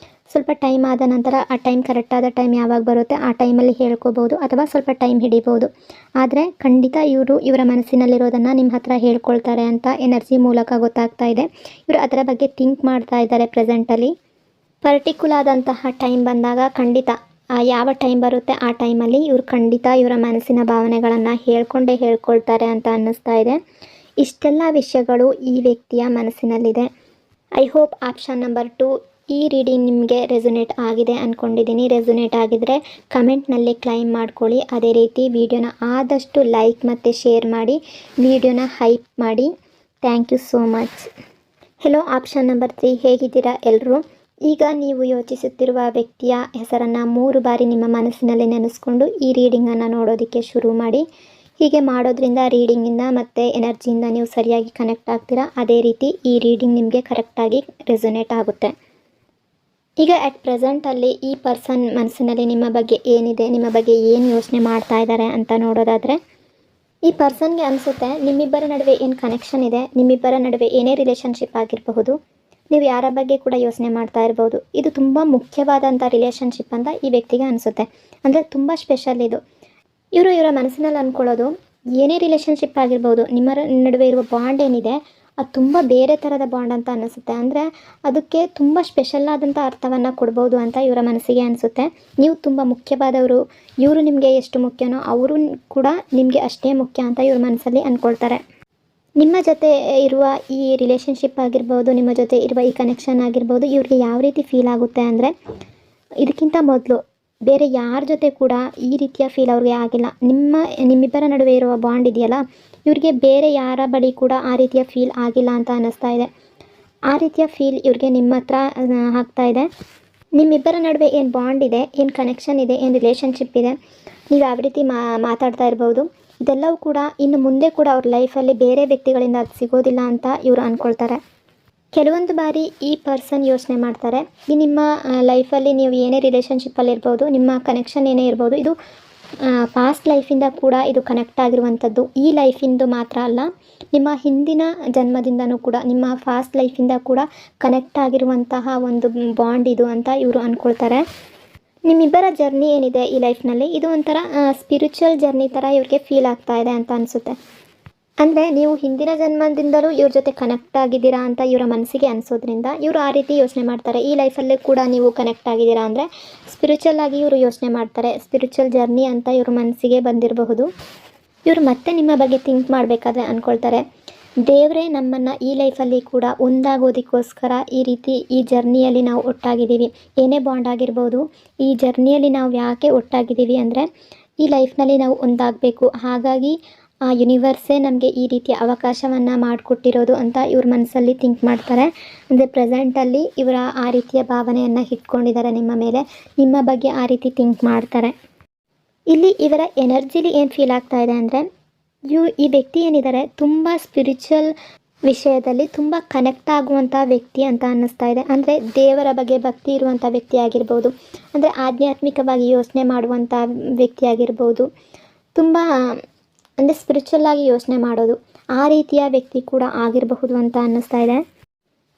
ಸ್ವಲ್ಪ ಟೈಮ್ ಆದ ನಂತರ ಆ ಟೈಮ್ ಕರೆಕ್ಟಾದ ಟೈಮ್ ಯಾವಾಗ ಬರುತ್ತೆ ಆ ಟೈಮಲ್ಲಿ ಹೇಳ್ಕೋಬೋದು, ಅಥವಾ ಸ್ವಲ್ಪ ಟೈಮ್ ಹಿಡಿಬೋದು. ಆದರೆ ಖಂಡಿತ ಇವರ ಮನಸ್ಸಿನಲ್ಲಿರೋದನ್ನು ನಿಮ್ಮ ಹತ್ರ ಹೇಳ್ಕೊಳ್ತಾರೆ ಅಂತ ಎನರ್ಜಿ ಮೂಲಕ ಗೊತ್ತಾಗ್ತಾ ಇದೆ. ಇವರು ಅದರ ಬಗ್ಗೆ ಥಿಂಕ್ ಮಾಡ್ತಾ ಇದ್ದಾರೆ ಪ್ರೆಸೆಂಟಲ್ಲಿ. ಪರ್ಟಿಕ್ಯುಲರ್ ಆದಂತಹ ಟೈಮ್ ಬಂದಾಗ ಖಂಡಿತ ಯಾವ ಟೈಮ್ ಬರುತ್ತೆ ಆ ಟೈಮಲ್ಲಿ ಇವರು ಖಂಡಿತ ಇವರ ಮನಸ್ಸಿನ ಭಾವನೆಗಳನ್ನು ಹೇಳ್ಕೊಳ್ತಾರೆ ಅಂತ ಅನ್ನಿಸ್ತಾ ಇದೆ. ಇಷ್ಟೆಲ್ಲ ವಿಷಯಗಳು ಈ ವ್ಯಕ್ತಿಯ ಮನಸ್ಸಿನಲ್ಲಿದೆ. ಐ ಹೋಪ್ ಆಪ್ಷನ್ ನಂಬರ್ 2 ಈ ರೀಡಿಂಗ್ ನಿಮಗೆ ರೆಸೊನೇಟ್ ಆಗಿದೆ ಅಂದ್ಕೊಂಡಿದ್ದೀನಿ. ರೆಸೊನೇಟ್ ಆಗಿದ್ದರೆ ಕಮೆಂಟ್ನಲ್ಲಿ ಕ್ಲೈಮ್ ಮಾಡ್ಕೊಳ್ಳಿ. ಅದೇ ರೀತಿ ವಿಡಿಯೋನ ಆದಷ್ಟು ಲೈಕ್ ಮತ್ತು ಶೇರ್ ಮಾಡಿ, ವಿಡಿಯೋನ ಹೈಪ್ ಮಾಡಿ. Thank you so much. Hello option number 3, ಹೇಗಿದ್ದೀರಾ ಎಲ್ಲರೂ? ಈಗ ನೀವು ಯೋಚಿಸುತ್ತಿರುವ ವ್ಯಕ್ತಿಯ ಹೆಸರನ್ನು 3 ಬಾರಿ ನಿಮ್ಮ ಮನಸ್ಸಿನಲ್ಲಿ ನೆನೆಸ್ಕೊಂಡು ಈ ರೀಡಿಂಗನ್ನು ನೋಡೋದಕ್ಕೆ ಶುರು ಮಾಡಿ. ಹೀಗೆ ಮಾಡೋದ್ರಿಂದ ರೀಡಿಂಗಿಂದ ಮತ್ತು ಎನರ್ಜಿಯಿಂದ ನೀವು ಸರಿಯಾಗಿ ಕನೆಕ್ಟ್ ಆಗ್ತೀರಾ. ಅದೇ ರೀತಿ ಈ ರೀಡಿಂಗ್ ನಿಮಗೆ ಕರೆಕ್ಟಾಗಿ ರೆಸೊನೇಟ್ ಆಗುತ್ತೆ. ಈಗ ಅಟ್ ಪ್ರೆಸೆಂಟಲ್ಲಿ ಈ ಪರ್ಸನ್ ಮನಸ್ಸಿನಲ್ಲಿ ನಿಮ್ಮ ಬಗ್ಗೆ ಏನಿದೆ, ನಿಮ್ಮ ಬಗ್ಗೆ ಏನು ಯೋಚನೆ ಮಾಡ್ತಾ ಇದ್ದಾರೆ ಅಂತ ನೋಡೋದಾದರೆ, ಈ ಪರ್ಸನ್ಗೆ ಅನಿಸುತ್ತೆ ನಿಮ್ಮಿಬ್ಬರ ನಡುವೆ ಏನು ಕನೆಕ್ಷನ್ ಇದೆ, ನಿಮ್ಮಿಬ್ಬರ ನಡುವೆ ಏನೇ ರಿಲೇಷನ್ಶಿಪ್ ಆಗಿರಬಹುದು, ನೀವು ಯಾರ ಬಗ್ಗೆ ಕೂಡ ಯೋಚನೆ ಮಾಡ್ತಾ ಇರ್ಬೋದು. ಇದು ತುಂಬ ಮುಖ್ಯವಾದಂಥ ರಿಲೇಷನ್ಶಿಪ್ ಅಂತ ಈ ವ್ಯಕ್ತಿಗೆ ಅನಿಸುತ್ತೆ. ಅಂದರೆ ತುಂಬ ಸ್ಪೆಷಲ್ ಇದು. ಇವರ ಮನಸ್ಸಿನಲ್ಲಿ ಅಂದ್ಕೊಳ್ಳೋದು ಏನೇ ರಿಲೇಷನ್ಶಿಪ್ ಆಗಿರ್ಬೋದು, ನಿಮ್ಮ ನಡುವೆ ಇರುವ ಬಾಂಡ್ ಏನಿದೆ ಅದು ತುಂಬ ಬೇರೆ ಥರದ ಬಾಂಡ್ ಅಂತ ಅನ್ನಿಸುತ್ತೆ. ಅಂದರೆ ಅದಕ್ಕೆ ತುಂಬ ಸ್ಪೆಷಲ್ ಆದಂಥ ಅರ್ಥವನ್ನು ಕೊಡ್ಬೋದು ಅಂತ ಇವರ ಮನಸ್ಸಿಗೆ ಅನಿಸುತ್ತೆ. ನೀವು ತುಂಬ ಮುಖ್ಯವಾದವರು, ಇವರು ನಿಮಗೆ ಎಷ್ಟು ಮುಖ್ಯನೋ ಅವರು ಕೂಡ ನಿಮಗೆ ಅಷ್ಟೇ ಮುಖ್ಯ ಅಂತ ಇವ್ರ ಮನಸ್ಸಲ್ಲಿ ಅಂದ್ಕೊಳ್ತಾರೆ. ನಿಮ್ಮ ಜೊತೆ ಇರುವ ಈ ರಿಲೇಷನ್ಶಿಪ್ ಆಗಿರ್ಬೋದು, ನಿಮ್ಮ ಜೊತೆ ಇರುವ ಈ ಕನೆಕ್ಷನ್ ಆಗಿರ್ಬೋದು, ಇವ್ರಿಗೆ ಯಾವ ರೀತಿ ಫೀಲ್ ಆಗುತ್ತೆ ಅಂದರೆ, ಇದಕ್ಕಿಂತ ಮೊದಲು ಬೇರೆ ಯಾರ ಜೊತೆ ಕೂಡ ಈ ರೀತಿಯ ಫೀಲ್ ಅವ್ರಿಗೆ ಆಗಿಲ್ಲ. ನಿಮ್ಮಿಬ್ಬರ ನಡುವೆ ಇರುವ ಬಾಂಡ್ ಇದೆಯಲ್ಲ, ಇವ್ರಿಗೆ ಬೇರೆ ಯಾರ ಬಳಿ ಕೂಡ ಆ ರೀತಿಯ ಫೀಲ್ ಆಗಿಲ್ಲ ಅಂತ ಅನ್ನಿಸ್ತಾ ಇದೆ. ಆ ರೀತಿಯ ಫೀಲ್ ಇವ್ರಿಗೆ ನಿಮ್ಮ ಹತ್ರ ಆಗ್ತಾ ಇದೆ. ನಿಮ್ಮಿಬ್ಬರ ನಡುವೆ ಏನು ಬಾಂಡ್ ಇದೆ, ಏನು ಕನೆಕ್ಷನ್ ಇದೆ, ಏನು ರಿಲೇಷನ್ಶಿಪ್ ಇದೆ, ನೀವು ಯಾವ ರೀತಿ ಮಾತಾಡ್ತಾ ಇರ್ಬೋದು, ಇದೆಲ್ಲವೂ ಕೂಡ ಇನ್ನು ಮುಂದೆ ಕೂಡ ಅವ್ರ ಲೈಫಲ್ಲಿ ಬೇರೆ ವ್ಯಕ್ತಿಗಳಿಂದ ಅದು ಸಿಗೋದಿಲ್ಲ ಅಂತ ಇವರು ಅಂದ್ಕೊಳ್ತಾರೆ. ಕೆಲವೊಂದು ಬಾರಿ ಈ ಪರ್ಸನ್ ಯೋಚನೆ ಮಾಡ್ತಾರೆ, ಈ ನಿಮ್ಮ ಲೈಫಲ್ಲಿ ನೀವು ಏನೇ ರಿಲೇಷನ್ಶಿಪ್ಪಲ್ಲಿರ್ಬೋದು, ನಿಮ್ಮ ಕನೆಕ್ಷನ್ ಏನೇ ಇರ್ಬೋದು, ಇದು ಪಾಸ್ಟ್ ಲೈಫಿಂದ ಕೂಡ ಇದು ಕನೆಕ್ಟ್ ಆಗಿರುವಂಥದ್ದು. ಈ ಲೈಫಿಂದು ಮಾತ್ರ ಅಲ್ಲ, ನಿಮ್ಮ ಹಿಂದಿನ ಜನ್ಮದಿಂದನೂ ಕೂಡ, ನಿಮ್ಮ ಪಾಸ್ಟ್ ಲೈಫಿಂದ ಕೂಡ ಕನೆಕ್ಟ್ ಆಗಿರುವಂತಹ ಒಂದು ಬಾಂಡ್ ಇದು ಅಂತ ಇವರು ಅಂದ್ಕೊಳ್ತಾರೆ. ನಿಮ್ಮಿಬ್ಬರ ಜರ್ನಿ ಏನಿದೆ ಈ ಲೈಫ್ನಲ್ಲಿ, ಇದು ಒಂಥರ ಸ್ಪಿರಿಚುವಲ್ ಜರ್ನಿ ಥರ ಇವ್ರಿಗೆ ಫೀಲ್ ಆಗ್ತಾ ಇದೆ ಅಂತ ಅನಿಸುತ್ತೆ. ಅಂದರೆ ನೀವು ಹಿಂದಿನ ಜನ್ಮದಿಂದಲೂ ಇವ್ರ ಜೊತೆ ಕನೆಕ್ಟ್ ಆಗಿದ್ದೀರಾ ಅಂತ ಇವರ ಮನಸ್ಸಿಗೆ ಅನಿಸೋದ್ರಿಂದ ಇವರು ಆ ರೀತಿ ಯೋಚನೆ ಮಾಡ್ತಾರೆ. ಈ ಲೈಫಲ್ಲೂ ಕೂಡ ನೀವು ಕನೆಕ್ಟ್ ಆಗಿದ್ದೀರಾ ಅಂದರೆ ಸ್ಪಿರಿಚುವಲ್ ಆಗಿ ಇವರು ಯೋಚನೆ ಮಾಡ್ತಾರೆ. ಸ್ಪಿರಿಚುವಲ್ ಜರ್ನಿ ಅಂತ ಇವ್ರ ಮನಸ್ಸಿಗೆ ಬಂದಿರಬಹುದು. ಇವರು ಮತ್ತೆ ನಿಮ್ಮ ಬಗ್ಗೆ ಥಿಂಕ್ ಮಾಡಬೇಕಾದ್ರೆ ಅಂದ್ಕೊಳ್ತಾರೆ, ದೇವರೇ ನಮ್ಮನ್ನು ಈ ಲೈಫಲ್ಲಿ ಕೂಡ ಒಂದಾಗೋದಕ್ಕೋಸ್ಕರ ಈ ರೀತಿ ಈ ಜರ್ನಿಯಲ್ಲಿ ನಾವು ಒಟ್ಟಾಗಿದ್ದೀವಿ. ಏನೇ ಬಾಂಡ್ ಆಗಿರ್ಬೋದು, ಈ ಜರ್ನಿಯಲ್ಲಿ ನಾವು ಯಾಕೆ ಒಟ್ಟಾಗಿದ್ದೀವಿ ಅಂದರೆ ಈ ಲೈಫ್ನಲ್ಲಿ ನಾವು ಒಂದಾಗಬೇಕು. ಹಾಗಾಗಿ ಆ ಯೂನಿವರ್ಸೇ ನಮಗೆ ಈ ರೀತಿಯ ಅವಕಾಶವನ್ನು ಮಾಡಿಕೊಟ್ಟಿರೋದು ಅಂತ ಇವ್ರ ಮನಸ್ಸಲ್ಲಿ ಥಿಂಕ್ ಮಾಡ್ತಾರೆ. ಅಂದರೆ ಪ್ರೆಸೆಂಟಲ್ಲಿ ಇವರ ಆ ರೀತಿಯ ಭಾವನೆಯನ್ನು ಇಟ್ಕೊಂಡಿದ್ದಾರೆ ನಿಮ್ಮ ಮೇಲೆ, ನಿಮ್ಮ ಬಗ್ಗೆ ಆ ರೀತಿ ಥಿಂಕ್ ಮಾಡ್ತಾರೆ. ಇಲ್ಲಿ ಇವರ ಎನರ್ಜಿಲಿ ಏನು ಫೀಲ್ ಆಗ್ತಾ ಇದೆ ಅಂದರೆ, ಈ ವ್ಯಕ್ತಿ ಏನಿದ್ದಾರೆ ತುಂಬ ಸ್ಪಿರಿಚುವಲ್ ವಿಷಯದಲ್ಲಿ ತುಂಬ ಕನೆಕ್ಟ್ ಆಗುವಂಥ ವ್ಯಕ್ತಿ ಅಂತ ಅನ್ನಿಸ್ತಾ ಇದೆ. ಅಂದರೆ ದೇವರ ಬಗ್ಗೆ ಭಕ್ತಿ ಇರುವಂಥ ವ್ಯಕ್ತಿ ಆಗಿರ್ಬೋದು, ಅಂದರೆ ಆಧ್ಯಾತ್ಮಿಕವಾಗಿ ಯೋಚನೆ ಮಾಡುವಂಥ ವ್ಯಕ್ತಿ ಆಗಿರ್ಬೋದು, ತುಂಬ ಅಂದರೆ ಸ್ಪಿರಿಚುವಲ್ ಆಗಿ ಯೋಚನೆ ಮಾಡೋದು, ಆ ರೀತಿಯ ವ್ಯಕ್ತಿ ಕೂಡ ಆಗಿರಬಹುದು ಅಂತ ಅನ್ನಿಸ್ತಾ ಇದೆ.